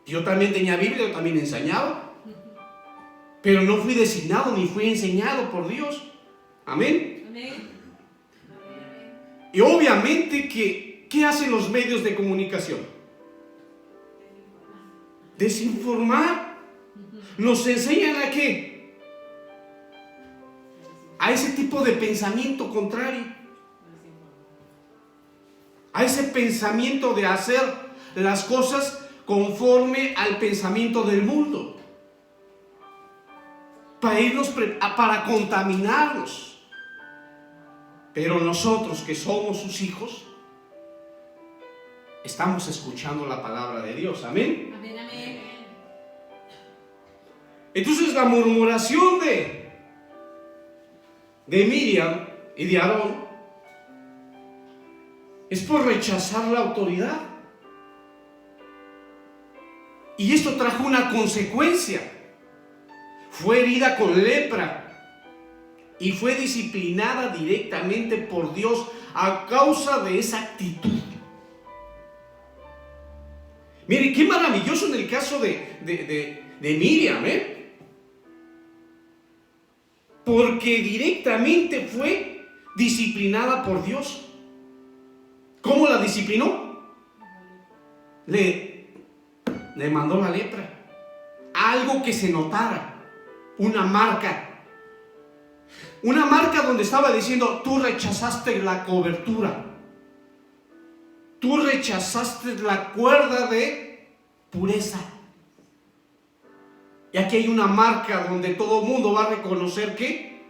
S1: yo también tenía Biblia, yo también enseñaba. Pero no fui designado ni fui enseñado por Dios. Amén.
S2: Amén.
S1: Y obviamente que, ¿qué hacen los medios de comunicación? Desinformar. Nos enseñan a qué? A ese tipo de pensamiento contrario. A ese pensamiento de hacer las cosas conforme al pensamiento del mundo. Para contaminarnos. Pero nosotros que somos sus hijos, estamos escuchando la palabra de Dios. Amén.
S2: Amén, amén.
S1: Entonces la murmuración de Miriam y de Aarón es por rechazar la autoridad. Y esto trajo una consecuencia. Fue herida con lepra y fue disciplinada directamente por Dios a causa de esa actitud. Mire, qué maravilloso en el caso de Miriam, porque directamente fue disciplinada por Dios. ¿Cómo la disciplinó? Le mandó la lepra, algo que se notara. Una marca donde estaba diciendo: tú rechazaste la cobertura, tú rechazaste la cuerda de pureza. Y aquí hay una marca donde todo el mundo va a reconocer que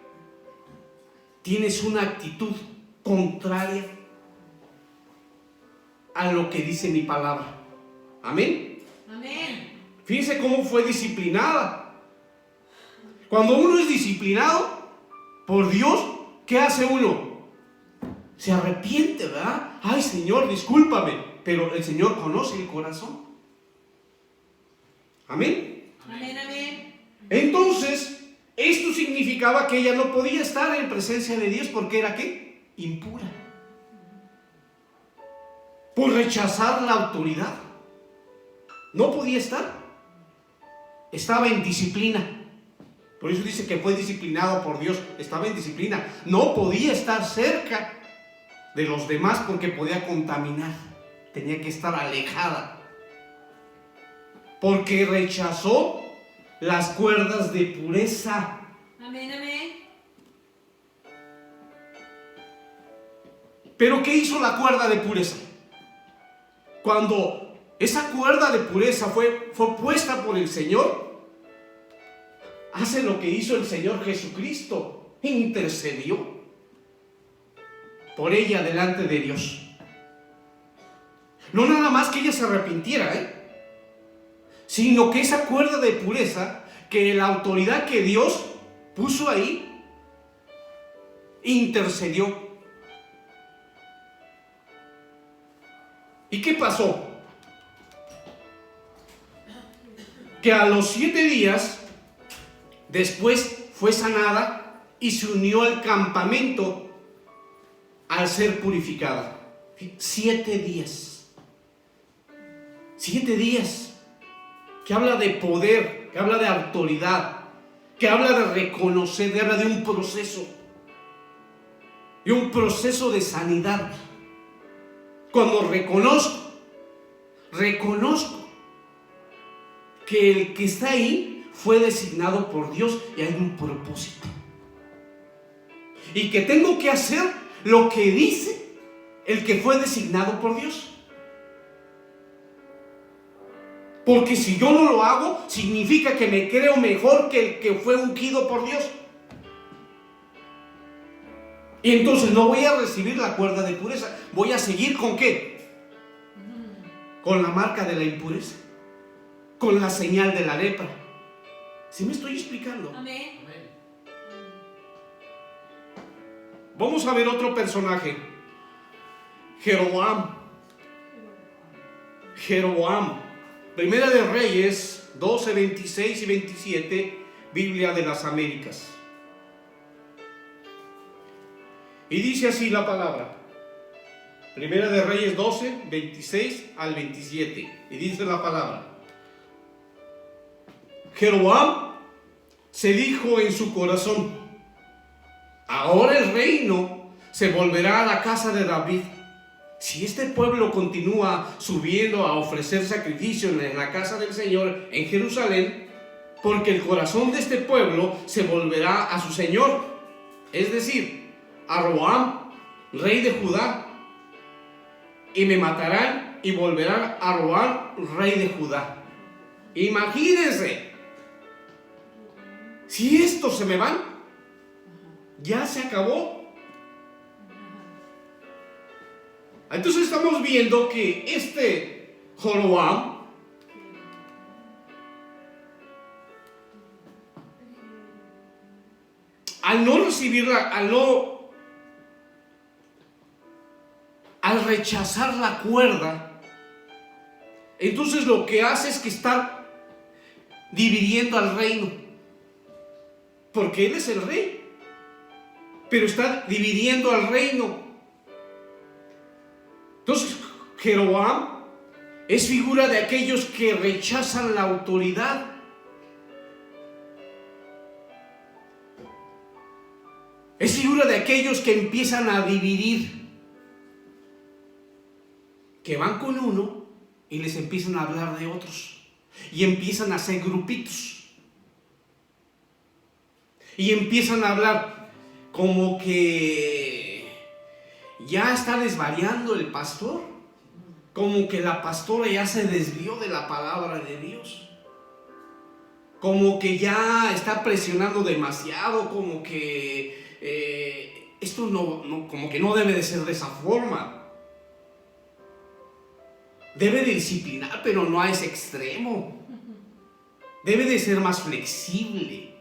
S1: tienes una actitud contraria a lo que dice mi palabra. Amén.
S2: Amén.
S1: Fíjense cómo fue disciplinada. Cuando uno es disciplinado por Dios, ¿qué hace uno? Se arrepiente, ¿verdad? Ay, Señor, discúlpame. Pero el Señor conoce el corazón. Amén.
S2: Amén, amén.
S1: Entonces, esto significaba que ella no podía estar en presencia de Dios porque era ¿qué? Impura. Por rechazar la autoridad. No podía estar. Estaba en disciplina. Por eso dice que fue disciplinado por Dios. Estaba en disciplina. No podía estar cerca de los demás porque podía contaminar. Tenía que estar alejada. Porque rechazó las cuerdas de pureza.
S2: Amén, amén.
S1: Pero ¿qué hizo la cuerda de pureza? Cuando esa cuerda de pureza fue puesta por el Señor, hace lo que hizo el Señor Jesucristo. Intercedió por ella delante de Dios. No nada más que ella se arrepintiera, sino que esa cuerda de pureza, que la autoridad que Dios puso ahí, intercedió. ¿Y qué pasó? Que a los 7 días después fue sanada y se unió al campamento al ser purificada. 7 días. 7 días. Que habla de poder, que habla de autoridad, que habla de reconocer, que habla de un proceso. Y un proceso de sanidad. Cuando reconozco que el que está ahí fue designado por Dios y hay un propósito. Y que tengo que hacer lo que dice el que fue designado por Dios. Porque si yo no lo hago, significa que me creo mejor que el que fue ungido por Dios. Y entonces no voy a recibir la cuerda de pureza. Voy a seguir ¿con qué? con la marca de la impureza, con la señal de la lepra. ¿Sí me estoy explicando?
S2: Amén.
S1: Vamos a ver otro personaje. Jeroboam. Primera de Reyes 12, 26 y 27, Biblia de las Américas. Y dice así la palabra. Primera de Reyes 12, 26 al 27. Y dice la palabra. Jeroboam se dijo en su corazón: ahora el reino se volverá a la casa de David. Si este pueblo continúa subiendo a ofrecer sacrificios en la casa del Señor en Jerusalén, porque el corazón de este pueblo se volverá a su Señor, es decir, a Roboam, rey de Judá, y me matarán y volverán a Roboam, rey de Judá. Imagínense, si estos se me van, ya se acabó. Entonces estamos viendo que este Jeroboam al no recibirla, al rechazar la cuerda, entonces lo que hace es que está dividiendo al reino, porque él es el rey, pero está dividiendo al reino. Entonces Jeroboam es figura de aquellos que rechazan la autoridad. Es figura de aquellos que empiezan a dividir, que van con uno y les empiezan a hablar de otros, y empiezan a hacer grupitos, y empiezan a hablar como que ya está desvariando el pastor, como que la pastora ya se desvió de la palabra de Dios, como que ya está presionando demasiado, como que esto no, como que no debe de ser de esa forma. Debe de disciplinar, pero no a ese extremo. Debe de ser más flexible,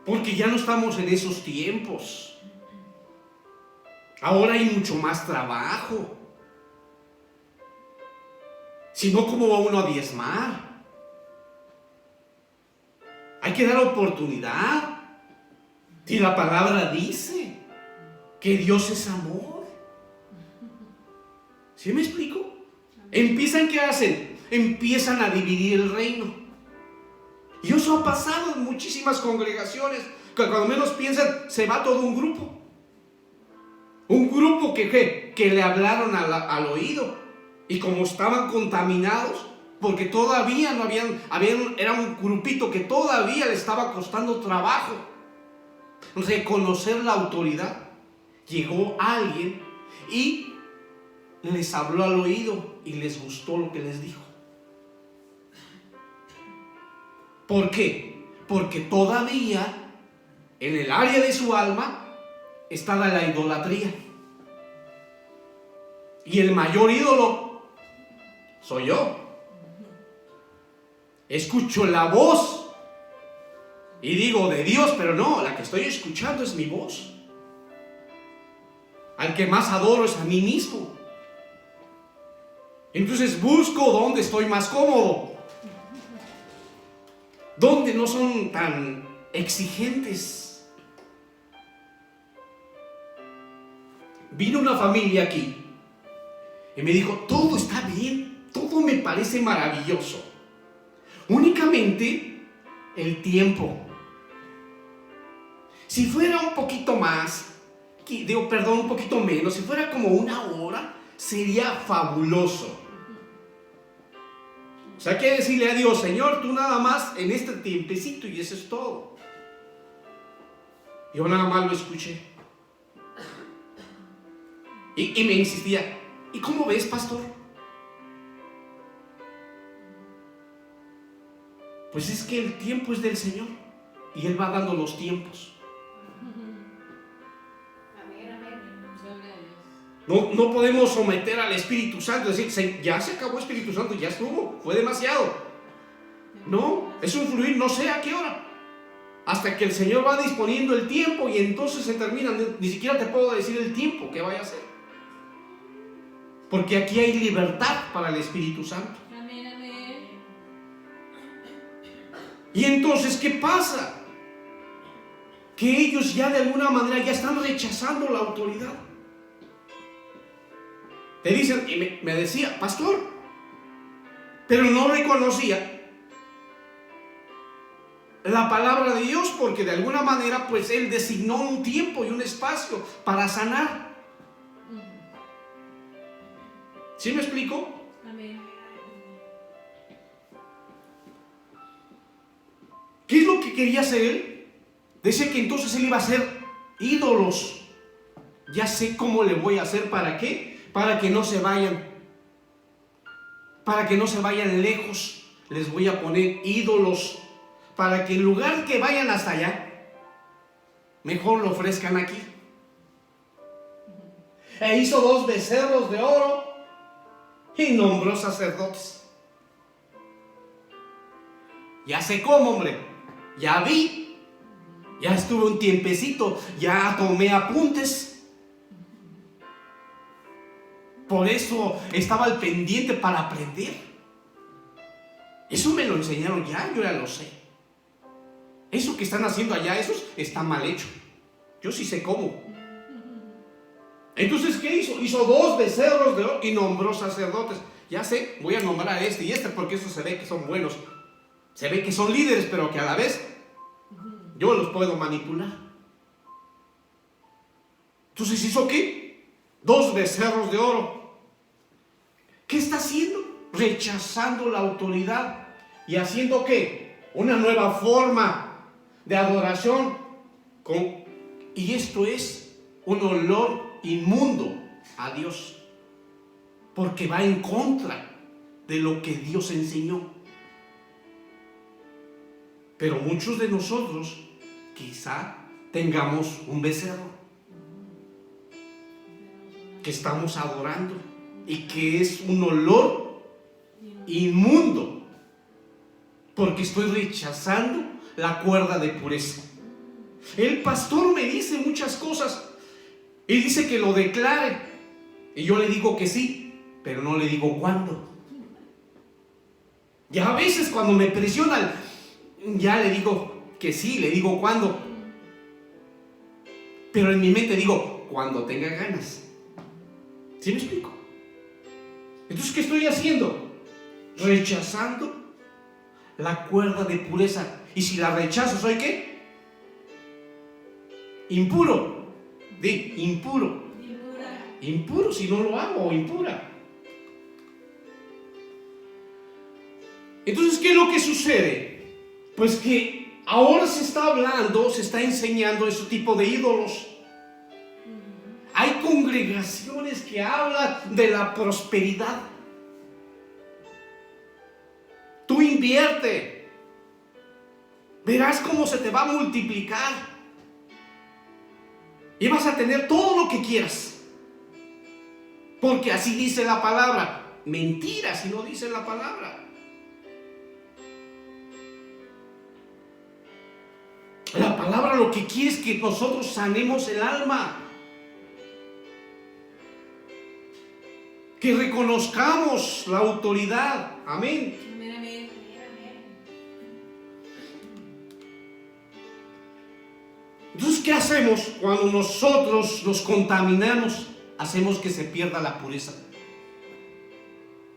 S1: porque ya no estamos en esos tiempos. Ahora hay mucho más trabajo. Si no, ¿cómo va uno a diezmar? Hay que dar oportunidad. Si la palabra dice que Dios es amor. ¿Sí me explico? Empiezan, ¿qué hacen? Empiezan a dividir el reino. Y eso ha pasado en muchísimas congregaciones, que cuando menos piensan, se va todo un grupo. Un grupo que le hablaron al oído. Y como estaban contaminados, porque todavía no era un grupito que todavía le estaba costando trabajo reconocer la autoridad. Llegó alguien y les habló al oído y les gustó lo que les dijo. ¿Por qué? Porque todavía en el área de su alma estaba la idolatría. Y el mayor ídolo soy yo. Escucho la voz y digo de Dios, pero no, la que estoy escuchando es mi voz. Al que más adoro es a mí mismo. Entonces busco donde estoy más cómodo, donde no son tan exigentes. Vino una familia aquí y me dijo: todo está bien, todo me parece maravilloso, únicamente el tiempo. Si fuera un poquito más, un poquito menos, si fuera como 1 hora, sería fabuloso. O sea, hay que decirle a Dios: Señor, tú nada más en este tiempecito, y eso es todo. Yo nada más lo escuché. Y me insistía: ¿y cómo ves, pastor? Pues es que el tiempo es del Señor y Él va dando los tiempos.
S2: Amén, amén. Gloria a Dios.
S1: No podemos someter al Espíritu Santo, decir, ya se acabó Espíritu Santo, ya estuvo, fue demasiado. No, es un fluir, no sé a qué hora. Hasta que el Señor va disponiendo el tiempo y entonces se termina. Ni siquiera te puedo decir el tiempo que vaya a ser. Porque aquí hay libertad para el Espíritu Santo.
S2: Amén, amén.
S1: Y entonces, ¿qué pasa? Que ellos ya de alguna manera ya están rechazando la autoridad. Te dicen, y me decía, pastor, pero no reconocía la palabra de Dios porque de alguna manera pues Él designó un tiempo y un espacio para sanar. ¿Sí me explico?
S2: Amén.
S1: ¿Qué es lo que quería hacer Él? Dice que entonces Él iba a hacer ídolos. Ya sé cómo le voy a hacer. ¿Para qué? Para que no se vayan. Para que no se vayan lejos. Les voy a poner ídolos. Para que en lugar que vayan hasta allá, mejor lo ofrezcan aquí. E hizo 2 becerros de oro y nombró sacerdotes. Ya sé cómo, hombre. Ya vi. Ya estuve un tiempecito. Ya tomé apuntes. Por eso estaba al pendiente para aprender. Eso me lo enseñaron ya, yo ya lo sé. Eso que están haciendo allá, eso está mal hecho. Yo sí sé cómo. Entonces, ¿qué hizo? Hizo 2 becerros de oro y nombró sacerdotes. Ya sé, voy a nombrar a este y este porque eso se ve que son buenos. Se ve que son líderes, pero que a la vez yo los puedo manipular. Entonces, ¿hizo qué? 2 becerros de oro. ¿Qué está haciendo? Rechazando la autoridad y haciendo ¿qué? Una nueva forma de adoración. Y esto es un olor inmundo a Dios, porque va en contra de lo que Dios enseñó. Pero muchos de nosotros quizá tengamos un becerro que estamos adorando y que es un olor inmundo, porque estoy rechazando la cuerda de pureza. El pastor me dice muchas cosas y dice que lo declare, y yo le digo que sí, pero no le digo cuándo. Ya a veces cuando me presionan, ya le digo que sí, le digo cuándo, pero en mi mente digo cuando tenga ganas. ¿Sí me explico? Entonces, ¿qué estoy haciendo? Rechazando la cuerda de pureza. Y si la rechazo, ¿soy qué? Impuro. Di, impuro. Impuro si no lo hago, impura. Entonces, ¿qué es lo que sucede? Pues que ahora se está hablando, se está enseñando ese tipo de ídolos. Hay congregaciones que hablan de la prosperidad. Tú invierte. Verás cómo se te va a multiplicar. Y vas a tener todo lo que quieras. Porque así dice la palabra. Mentira si no dice la palabra. La palabra lo que quiere es que nosotros sanemos el alma. Que reconozcamos la autoridad. Amén.
S2: Amén, amén.
S1: Entonces, ¿qué hacemos cuando nosotros nos contaminamos? Hacemos que se pierda la pureza.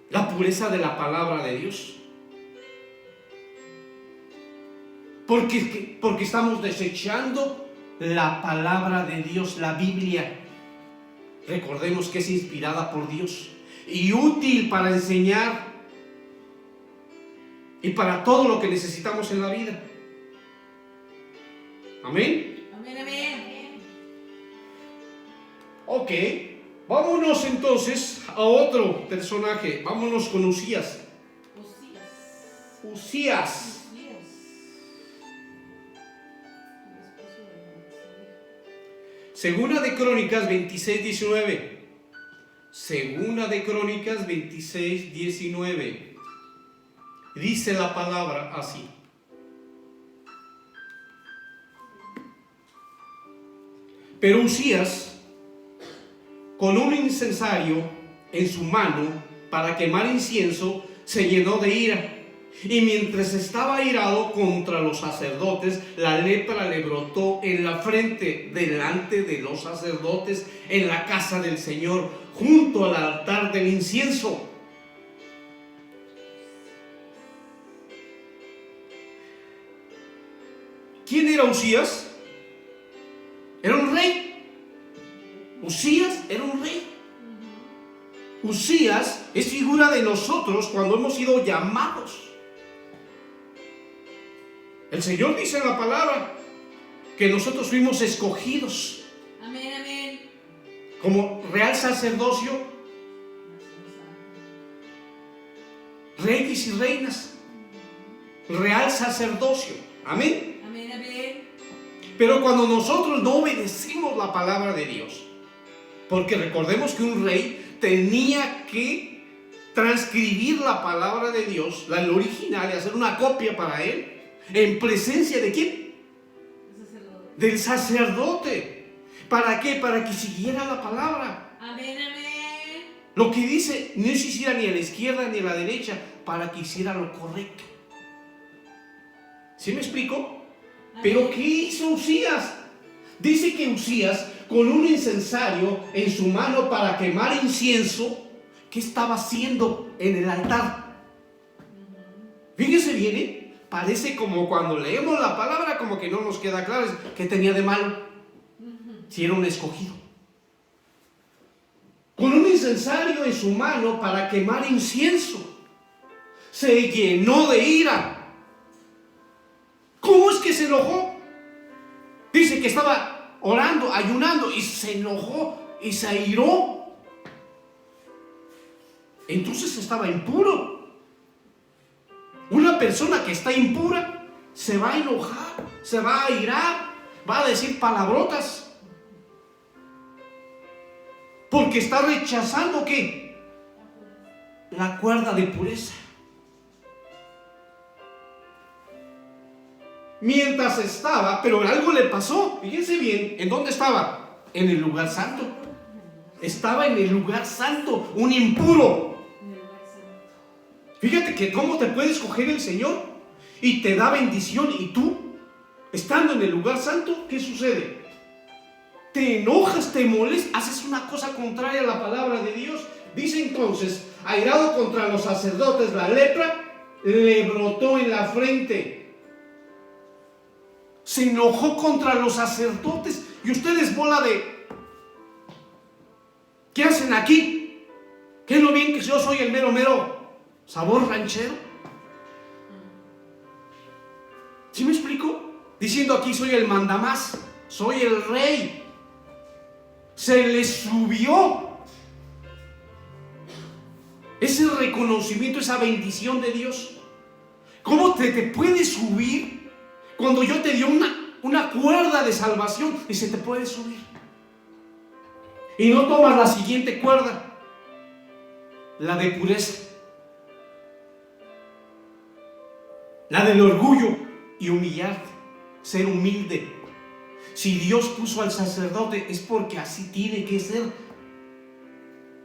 S1: La pureza de la palabra de Dios. Porque estamos desechando la palabra de Dios, la Biblia. Recordemos que es inspirada por Dios y útil para enseñar y para todo lo que necesitamos en la vida. Amén.
S2: Amén, amén.
S1: Ok, vámonos entonces a otro personaje. Vámonos con Usías. Usías. Segunda de Crónicas 26:19. Segunda de Crónicas 26, 19. Dice la palabra así. Pero Uzías, con un incensario en su mano para quemar incienso, se llenó de ira. Y mientras estaba airado contra los sacerdotes, la lepra le brotó en la frente delante de los sacerdotes en la casa del Señor, junto al altar del incienso. ¿Quién era Uzías? Era un rey. Uzías era un rey. Uzías es figura de nosotros cuando hemos sido llamados. El Señor dice en la palabra que nosotros fuimos escogidos.
S2: Amén, amén.
S1: Como real sacerdocio, reyes y reinas. Real sacerdocio. Amén.
S2: Amén, amén.
S1: Pero cuando nosotros no obedecimos la palabra de Dios, porque recordemos que un rey tenía que transcribir la palabra de Dios, el original, y hacer una copia para él, en presencia de ¿quién? Del sacerdote. ¿Para qué? Para que siguiera la palabra.
S2: Amén, amén.
S1: Lo que dice no se hiciera ni a la izquierda ni a la derecha, para que hiciera lo correcto. ¿Sí me explico?
S2: Amén.
S1: Pero ¿qué hizo Uzías? Dice que Uzías, con un incensario en su mano para quemar incienso, ¿qué estaba haciendo en el altar? Fíjense bien, ¿eh? Parece como cuando leemos la palabra, como que no nos queda claro qué tenía de malo, si era un escogido. Con un incensario en su mano para quemar incienso, se llenó de ira. ¿Cómo es que se enojó? Dice que estaba orando, ayunando, y se enojó y se airó. Entonces estaba impuro. Una persona que está impura se va a enojar, se va a airar, va a decir palabrotas, porque está rechazando ¿qué? La cuerda de pureza. Mientras estaba, pero algo le pasó. Fíjense bien, ¿en dónde estaba? En el lugar santo. Estaba en el lugar santo, un impuro. Fíjate que cómo te puede escoger el Señor y te da bendición, y tú, estando en el lugar santo, ¿qué sucede? Te enojas, te molestas, haces una cosa contraria a la palabra de Dios. Dice entonces, airado contra los sacerdotes, la lepra le brotó en la frente. Se enojó contra los sacerdotes. Y ustedes, bola de... ¿qué hacen aquí? ¿Qué es lo bien que yo soy el mero sabor ranchero? ¿Sí me explico? Diciendo aquí soy el mandamás, soy el rey. Se le subió ese reconocimiento, esa bendición de Dios. ¿Cómo te puede subir cuando yo te di una cuerda de salvación y se te puede subir? Y no tomas la siguiente cuerda, la de pureza, la del orgullo y humillarte, ser humilde. Si Dios puso al sacerdote es porque así tiene que ser.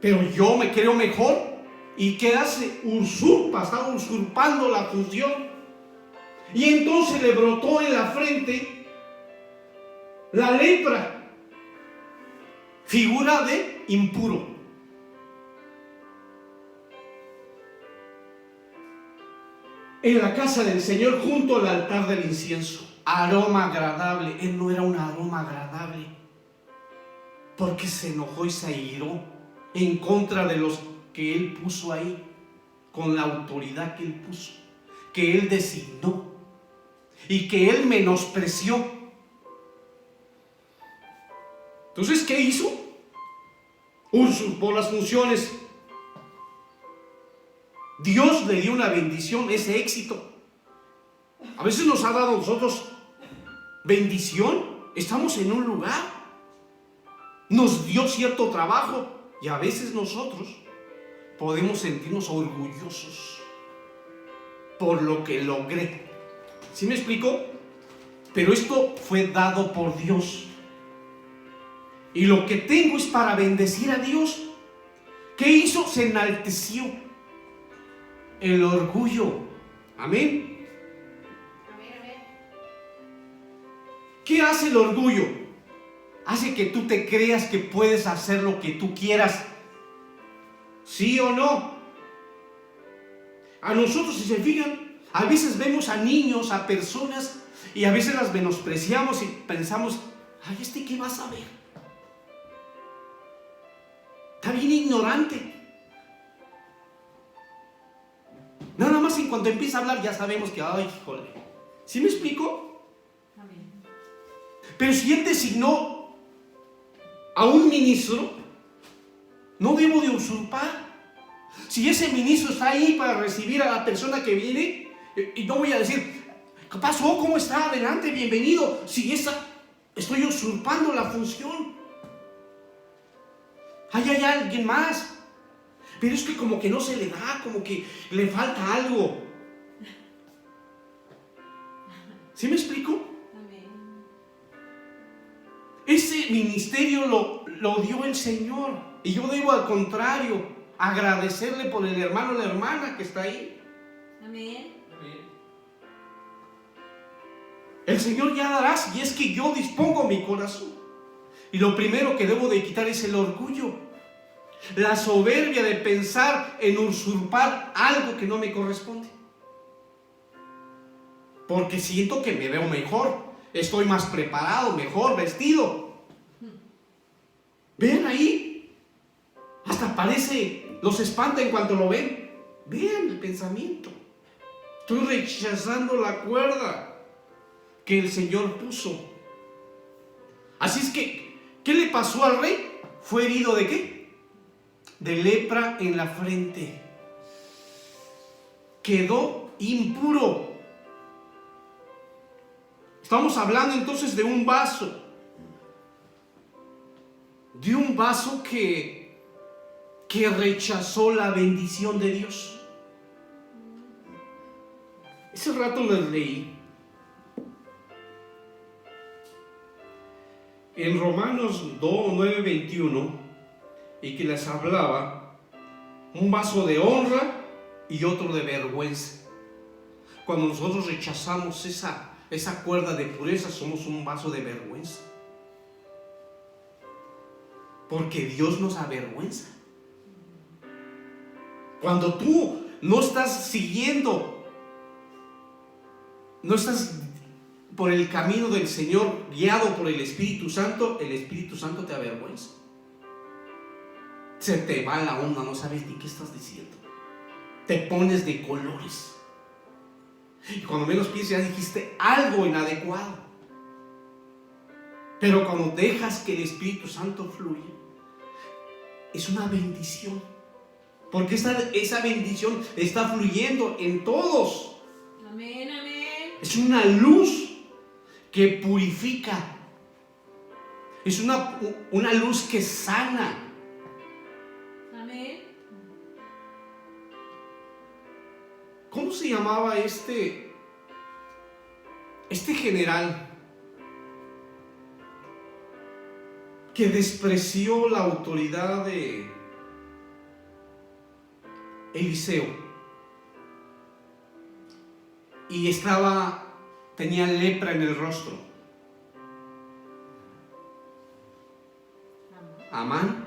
S1: Pero yo me creo mejor. ¿Y qué hace? Está usurpando la función. Y entonces le brotó en la frente la lepra, figura de impuro. En la casa del Señor, junto al altar del incienso, aroma agradable. Él no era un aroma agradable, porque se enojó y se airó en contra de los que Él puso ahí, con la autoridad que Él puso, que Él designó y que Él menospreció. Entonces, ¿qué hizo? Usurpó las funciones. Dios le dio una bendición, ese éxito. A veces nos ha dado a nosotros bendición. Estamos en un lugar, nos dio cierto trabajo, Y a veces nosotros podemos sentirnos orgullosos por lo que logré. ¿Sí me explico? Pero esto fue dado por Dios. Y lo que tengo es para bendecir a Dios. ¿Qué hizo? Se enalteció. El orgullo. Amén. ¿Qué hace el orgullo? Hace que tú te creas que puedes hacer lo que tú quieras. ¿Sí o no? A nosotros, si se fijan, a veces vemos a niños, a personas, y a veces las menospreciamos y pensamos, ay, ¿qué va a saber? Está bien ignorante. Nada más en cuanto empieza a hablar ya sabemos que, ay, híjole. ¿Sí me explico?
S2: Amén.
S1: Pero si Él designó a un ministro, no debo de usurpar. Si ese ministro está ahí para recibir a la persona que viene, y no voy a decir, ¿qué pasó? ¿Cómo está? Adelante, bienvenido. Si estoy usurpando la función. Hay alguien más. Pero es que como que no se le da, como que le falta algo. ¿Sí me explico?
S2: Amén.
S1: Ese ministerio lo dio el Señor. Y yo debo, al contrario, agradecerle por el hermano o la hermana que está ahí.
S2: Amén.
S1: El Señor ya dará, si es que yo dispongo mi corazón. Y lo primero que debo de quitar es el orgullo. La soberbia de pensar en usurpar algo que no me corresponde. Porque siento que me veo mejor, estoy más preparado, mejor vestido. Vean ahí, hasta parece, los espanta en cuanto lo ven. Vean el pensamiento. Estoy rechazando la cuerda que el Señor puso. Así es que, ¿qué le pasó al rey? ¿Fue herido de qué? De lepra en la frente. Quedó impuro. Estamos hablando entonces de un vaso. De un vaso que rechazó la bendición de Dios. Ese rato les leí en Romanos 9:21, y que les hablaba un vaso de honra y otro de vergüenza. Cuando nosotros rechazamos esa cuerda de pureza, somos un vaso de vergüenza, porque Dios nos avergüenza. Cuando tú no estás siguiendo, no estás por el camino del Señor, guiado por el Espíritu Santo, el Espíritu Santo te avergüenza. Se te va la onda, no sabes ni qué estás diciendo. Te pones de colores. Y cuando menos piensas, ya dijiste algo inadecuado. Pero cuando dejas que el Espíritu Santo fluya, es una bendición. Porque esa bendición está fluyendo en todos.
S2: Amén, amén.
S1: Es una luz que purifica. Es una luz que sana.
S2: Amén.
S1: ¿Cómo se llamaba este general que despreció la autoridad de Eliseo? Y tenía lepra en el rostro. Amán.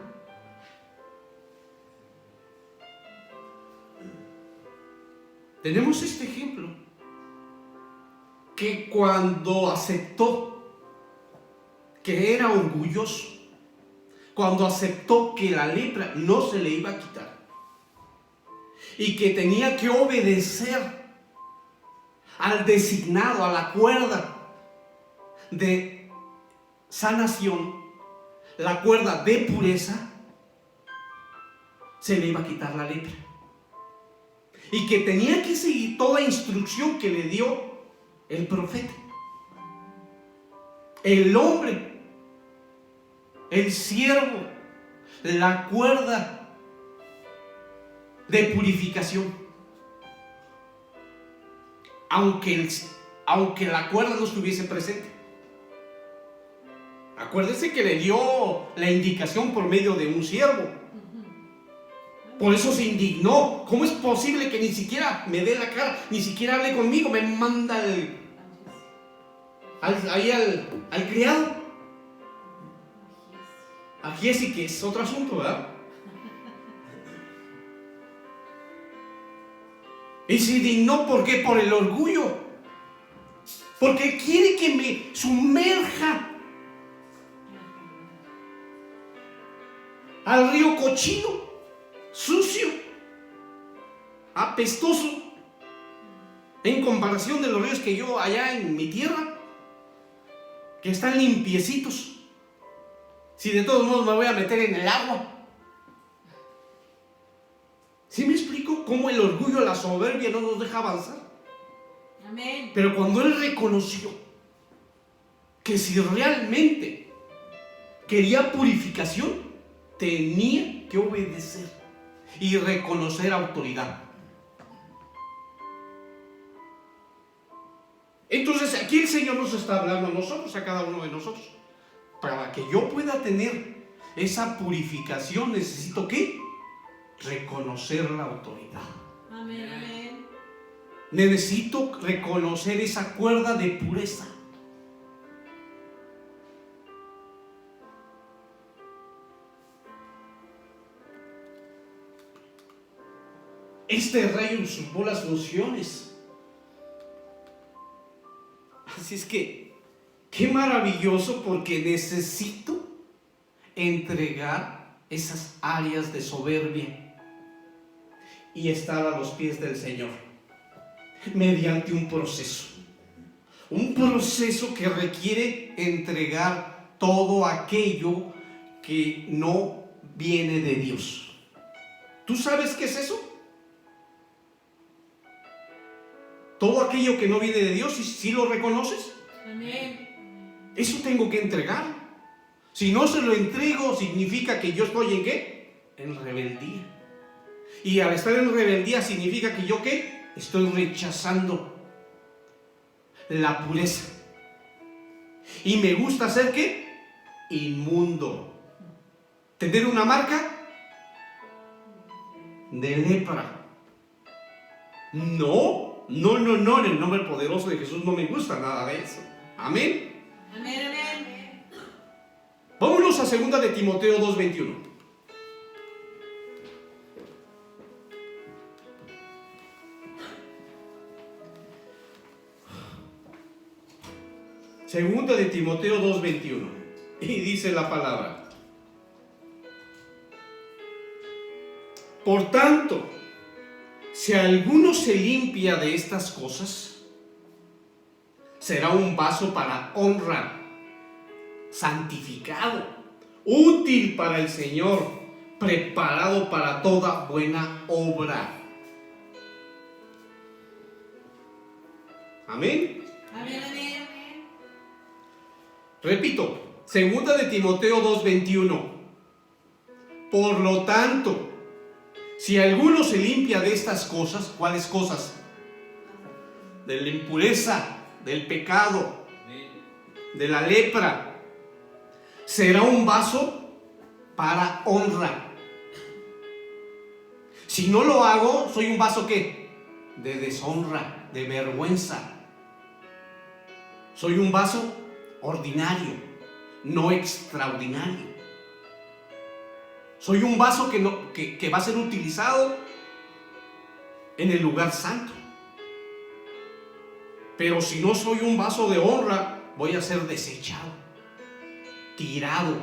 S1: Tenemos este ejemplo, que cuando aceptó que era orgulloso, cuando aceptó que la lepra no se le iba a quitar y que tenía que obedecer al designado, a la cuerda de sanación, la cuerda de pureza, se le iba a quitar la lepra. Y que tenía que seguir toda instrucción que le dio el profeta. El hombre, el siervo, la cuerda de purificación. Aunque la cuerda no estuviese presente. Acuérdese que le dio la indicación por medio de un siervo. Por eso se indignó. ¿Cómo es posible que ni siquiera me dé la cara, ni siquiera hable conmigo? Me manda al criado. A Giesi, que es otro asunto, ¿verdad? Y se indignó, ¿por qué? Por el orgullo. Porque quiere que me sumerja al río cochino, sucio, apestoso, en comparación de los ríos que yo allá en mi tierra, que están limpiecitos. Si de todos modos me voy a meter en el agua. ¿Sí me explico cómo el orgullo, la soberbia no nos deja avanzar?
S2: Amén.
S1: Pero cuando él reconoció que si realmente quería purificación, tenía que obedecer y reconocer autoridad. Entonces aquí el Señor nos está hablando a nosotros, a cada uno de nosotros. Para que yo pueda tener esa purificación, necesito ¿qué? Reconocer la autoridad.
S2: Amén, amén.
S1: Necesito reconocer esa cuerda de pureza. Este rey usurpó las funciones. Así es que, qué maravilloso, porque necesito entregar esas áreas de soberbia y estar a los pies del Señor mediante un proceso que requiere entregar todo aquello que no viene de Dios. ¿Tú sabes qué es eso? Todo aquello que no viene de Dios, ¿sí lo reconoces?
S2: Amén.
S1: Eso tengo que entregar. Si no se lo entrego, significa que yo estoy ¿en qué? En rebeldía. Y al estar en rebeldía significa que yo ¿qué? Estoy rechazando la pureza. Y me gusta ser ¿qué? Inmundo. Tener una marca de lepra. No, en el nombre poderoso de Jesús no me gusta nada de eso. Amén.
S2: Amén, amén.
S1: Vámonos a 2 de Timoteo 2:21. Segunda de Timoteo 2:21. Y dice la palabra: por tanto, si alguno se limpia de estas cosas, será un vaso para honra, santificado, útil para el Señor, preparado para toda buena obra. Amén.
S2: Amén, amén.
S1: Repito, 2 de Timoteo 2:21. Por lo tanto, si alguno se limpia de estas cosas, ¿cuáles cosas? De la impureza, del pecado, de la lepra, será un vaso para honra. Si no lo hago, soy un vaso ¿qué? De deshonra, de vergüenza. Soy un vaso ordinario, no extraordinario. Soy un vaso que va a ser utilizado en el lugar santo. Pero si no soy un vaso de honra, voy a ser desechado, tirado,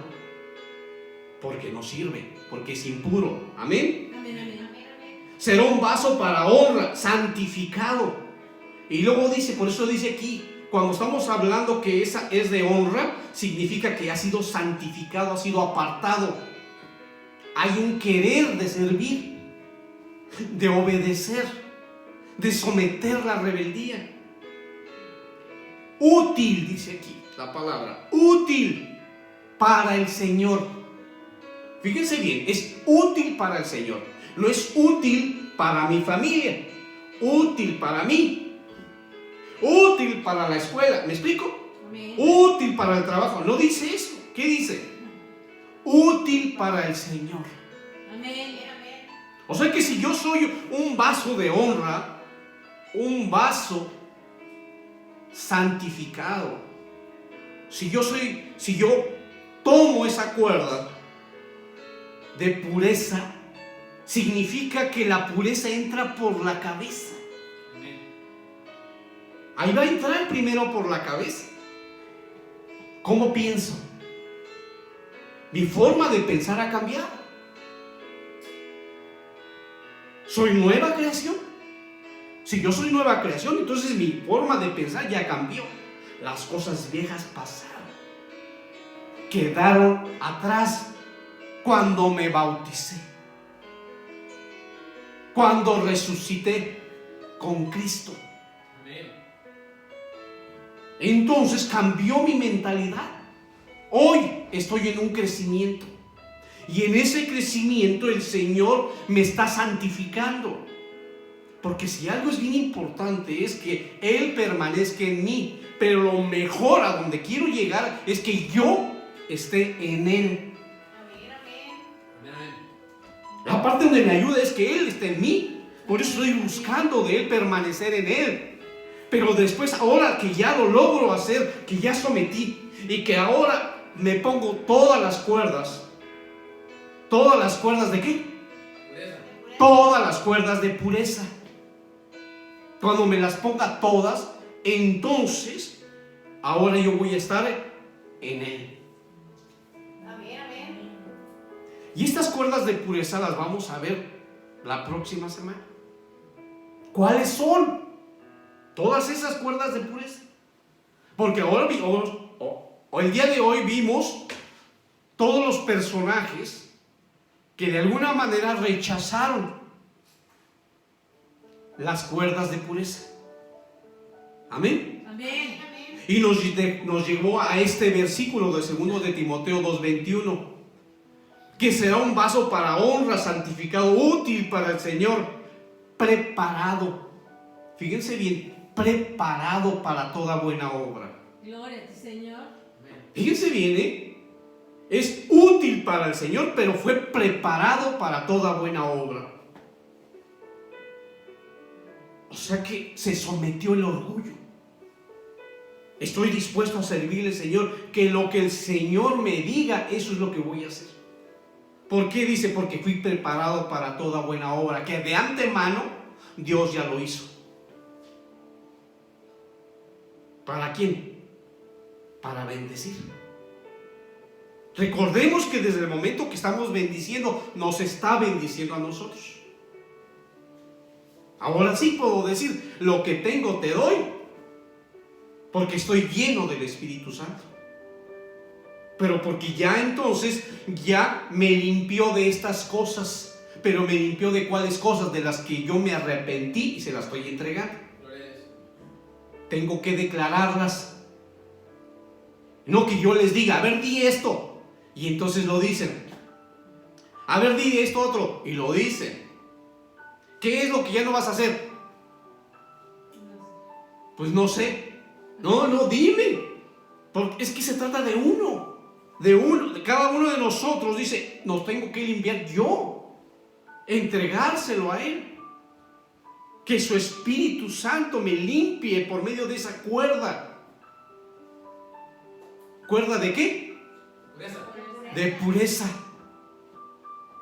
S1: porque no sirve, porque es impuro. Amén.
S2: Amén, amén.
S1: Será un vaso para honra, santificado. Y luego dice, por eso dice aquí, cuando estamos hablando que esa es de honra, significa que ha sido santificado, ha sido apartado. Hay un querer de servir, de obedecer, de someter la rebeldía. Útil, dice aquí la palabra, útil para el Señor. Fíjense bien, es útil para el Señor. No es útil para mi familia, útil para mí, útil para la escuela. ¿Me explico?
S2: Amén.
S1: Útil para el trabajo. No dice eso. ¿Qué dice? Útil para el Señor.
S2: Amén.
S1: O sea que si yo soy un vaso de honra, un vaso santificado, si yo tomo esa cuerda de pureza, significa que la pureza entra por la cabeza. Ahí va a entrar primero por la cabeza. ¿Cómo pienso? Mi forma de pensar ha cambiado. ¿Soy nueva creación? Si yo soy nueva creación, entonces mi forma de pensar ya cambió. Las cosas viejas pasaron, quedaron atrás cuando me bauticé, cuando resucité con Cristo. Entonces cambió mi mentalidad. Hoy estoy en un crecimiento, y en ese crecimiento el Señor me está santificando. Porque si algo es bien importante es que Él permanezca en mí, pero lo mejor a donde quiero llegar es que yo esté en Él. La parte donde me ayuda es que Él esté en mí. Por eso estoy buscando de Él permanecer en Él. Pero después, ahora que ya lo logro hacer, que ya sometí, y que ahora me pongo todas las cuerdas. ¿Todas las cuerdas de qué? Pureza. Todas las cuerdas de pureza. Cuando me las ponga todas, entonces ahora yo voy a estar en Él.
S2: Amén.
S1: Y estas cuerdas de pureza las vamos a ver la próxima semana. ¿Cuáles son todas esas cuerdas de pureza? Porque ahora el día de hoy vimos todos los personajes que de alguna manera rechazaron las cuerdas de pureza. Amén.
S2: Amén.
S1: Y nos llevó a este versículo de 2 de Timoteo 2:21, que será un vaso para honra, santificado, útil para el Señor, preparado. Fíjense bien, preparado para toda buena obra.
S2: Gloria a ti, Señor.
S1: Fíjense bien, es útil para el Señor, pero fue preparado para toda buena obra. O sea que se sometió el orgullo. Estoy dispuesto a servirle, Señor, que lo que el Señor me diga, eso es lo que voy a hacer. ¿Por qué dice? Porque fui preparado para toda buena obra, que de antemano Dios ya lo hizo. ¿Para quién? Para bendecir. Recordemos que desde el momento que estamos bendiciendo, nos está bendiciendo a nosotros. Ahora sí puedo decir, lo que tengo te doy, porque estoy lleno del Espíritu Santo. Pero porque ya entonces, ya me limpió de estas cosas. Pero me limpió de cuáles cosas, de las que yo me arrepentí y se las estoy entregando. Tengo que declararlas. No que yo les diga, a ver, di esto, y entonces lo dicen. A ver, di esto otro, y lo dicen. ¿Qué es lo que ya no vas a hacer? Pues no sé. No, dime. Porque es que se trata de uno. De cada uno de nosotros. Dice, nos tengo que limpiar yo. Entregárselo a Él. Que su Espíritu Santo me limpie por medio de esa cuerda. ¿Cuerda de qué? Pureza. De pureza.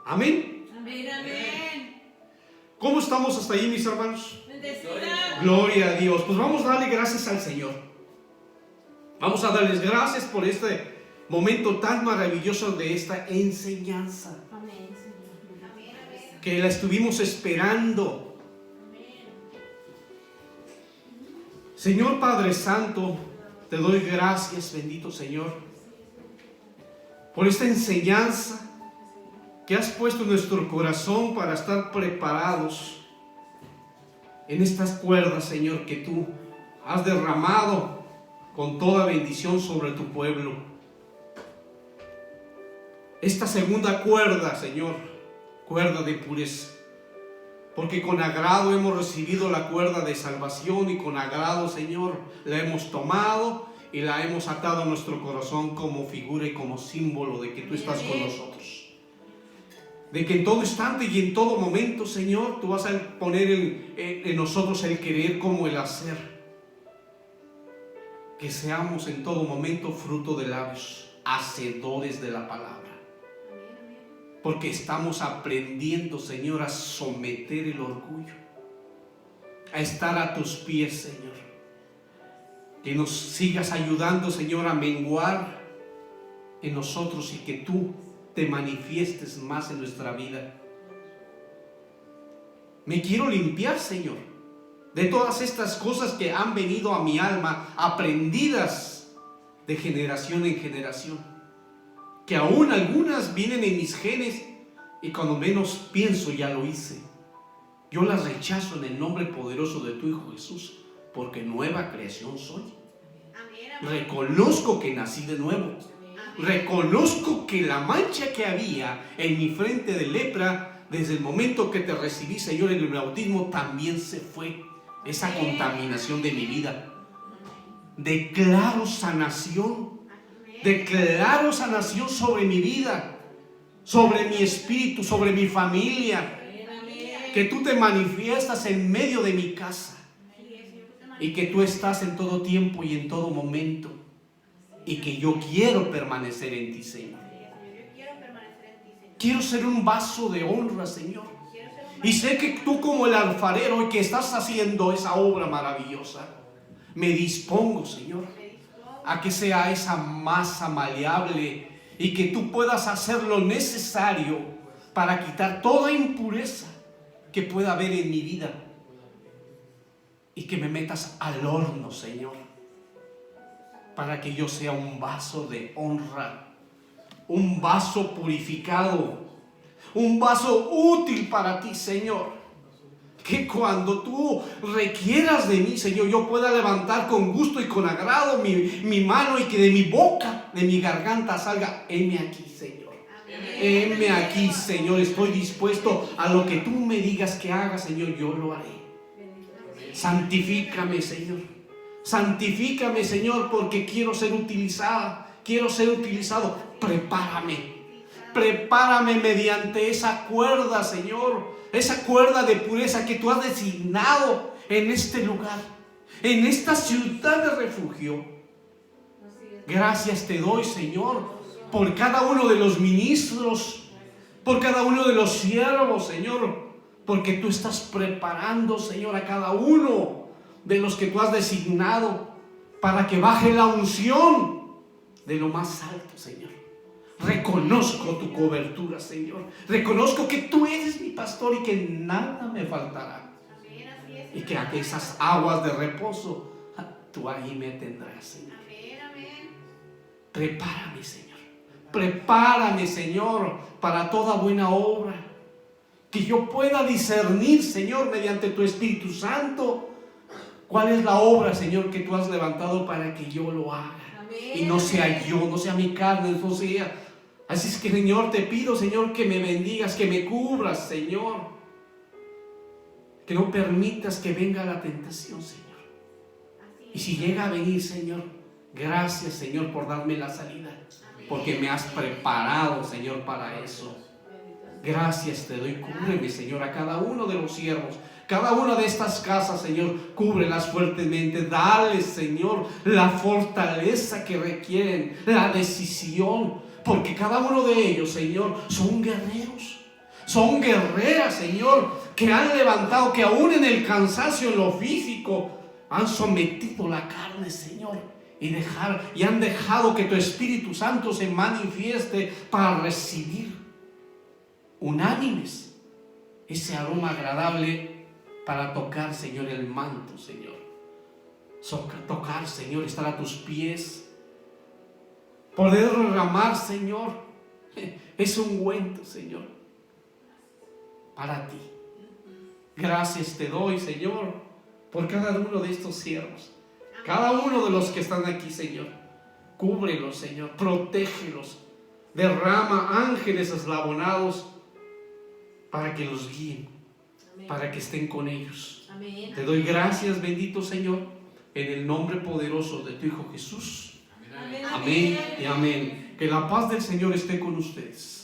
S1: Amén.
S2: Amén, amén.
S1: ¿Cómo estamos hasta ahí, mis hermanos?
S2: Bendecida.
S1: Gloria a Dios. Pues vamos a darle gracias al Señor. Vamos a darles gracias por este momento tan maravilloso de esta enseñanza.
S2: Amén, Señor. Amén, amén.
S1: Que la estuvimos esperando. Señor Padre Santo, te doy gracias, bendito Señor, por esta enseñanza que has puesto en nuestro corazón para estar preparados en estas cuerdas, Señor, que tú has derramado con toda bendición sobre tu pueblo. esta segunda cuerda, Señor, cuerda de pureza. Porque con agrado hemos recibido la cuerda de salvación y con agrado, Señor, la hemos tomado y la hemos atado a nuestro corazón como figura y como símbolo de que tú estás con nosotros. De que en todo instante y en todo momento, Señor, tú vas a poner en nosotros el querer como el hacer. Que seamos en todo momento fruto de labios, hacedores de la palabra. Porque estamos aprendiendo, Señor, a someter el orgullo, a estar a tus pies, Señor. Que nos sigas ayudando, Señor, a menguar en nosotros y que tú te manifiestes más en nuestra vida. Me quiero limpiar, Señor, de todas estas cosas que han venido a mi alma, aprendidas de generación en generación. Que aún algunas vienen en mis genes y cuando menos pienso ya lo hice. Yo las rechazo en el nombre poderoso de tu Hijo Jesús, porque nueva creación soy. Reconozco que nací de nuevo. Reconozco que la mancha que había en mi frente de lepra, desde el momento que te recibí, Señor, en el bautismo, también se fue esa contaminación de mi vida. Declaro sanación. Declaro sanación sobre mi vida, sobre mi espíritu, sobre mi familia. Que tú te manifiestas en medio de mi casa y que tú estás en todo tiempo y en todo momento y que yo quiero permanecer en ti, Señor. Quiero ser un vaso de honra, Señor. Y sé que tú, como el alfarero, y que estás haciendo esa obra maravillosa, me dispongo, Señor, a que sea esa masa maleable y que tú puedas hacer lo necesario para quitar toda impureza que pueda haber en mi vida y que me metas al horno, Señor, para que yo sea un vaso de honra, un vaso purificado, un vaso útil para ti, Señor. Que cuando tú requieras de mí, Señor, yo pueda levantar con gusto y con agrado mi mano y que de mi boca, de mi garganta salga: heme aquí, Señor. Heme aquí, Señor. Estoy dispuesto a lo que tú me digas que haga, Señor, yo lo haré. Santifícame, Señor. Santifícame, Señor, porque quiero ser utilizada. Quiero ser utilizado. Prepárame. Prepárame mediante esa cuerda, Señor, esa cuerda de pureza que tú has designado en este lugar, en esta ciudad de refugio. Gracias te doy, Señor, por cada uno de los ministros, por cada uno de los siervos, Señor, porque tú estás preparando, Señor, a cada uno de los que tú has designado para que baje la unción de lo más alto, Señor. Reconozco tu cobertura, Señor. Reconozco que tú eres mi pastor y que nada me faltará. Y que a esas aguas de reposo tú ahí me tendrás, Señor. Prepárame, Señor. Prepárame, Señor, para toda buena obra. Que yo pueda discernir, Señor, mediante tu Espíritu Santo, cuál es la obra, Señor, que tú has levantado para que yo lo haga. Y no sea yo, no sea mi carne, no sea. Así es que, Señor, te pido, Señor, que me bendigas, que me cubras, Señor. Que no permitas que venga la tentación, Señor. Y si llega a venir, Señor, gracias, Señor, por darme la salida. Porque me has preparado, Señor, para eso. Gracias te doy. Cúbreme, Señor, a cada uno de los siervos. Cada una de estas casas, Señor, cúbrelas fuertemente. Dale, Señor, la fortaleza que requieren, la decisión. Porque cada uno de ellos, Señor, son guerreros. Son guerreras, Señor, que han levantado, que aún en el cansancio, en lo físico, han sometido la carne, Señor. Y han dejado que tu Espíritu Santo se manifieste para recibir unánimes ese aroma agradable para tocar, Señor, el manto, Señor. Tocar, Señor, estar a tus pies. Poder derramar, Señor, es un ungüento, Señor, para ti. Gracias te doy, Señor, por cada uno de estos siervos. Cada uno de los que están aquí, Señor. Cúbrelos, Señor, protégelos. Derrama ángeles eslabonados para que los guíen,
S2: Amén.
S1: para que estén con ellos.
S2: Amén.
S1: Te doy gracias, bendito Señor, en el nombre poderoso de tu Hijo Jesús.
S2: Amén.
S1: Amén y amén. Que la paz del Señor esté con ustedes.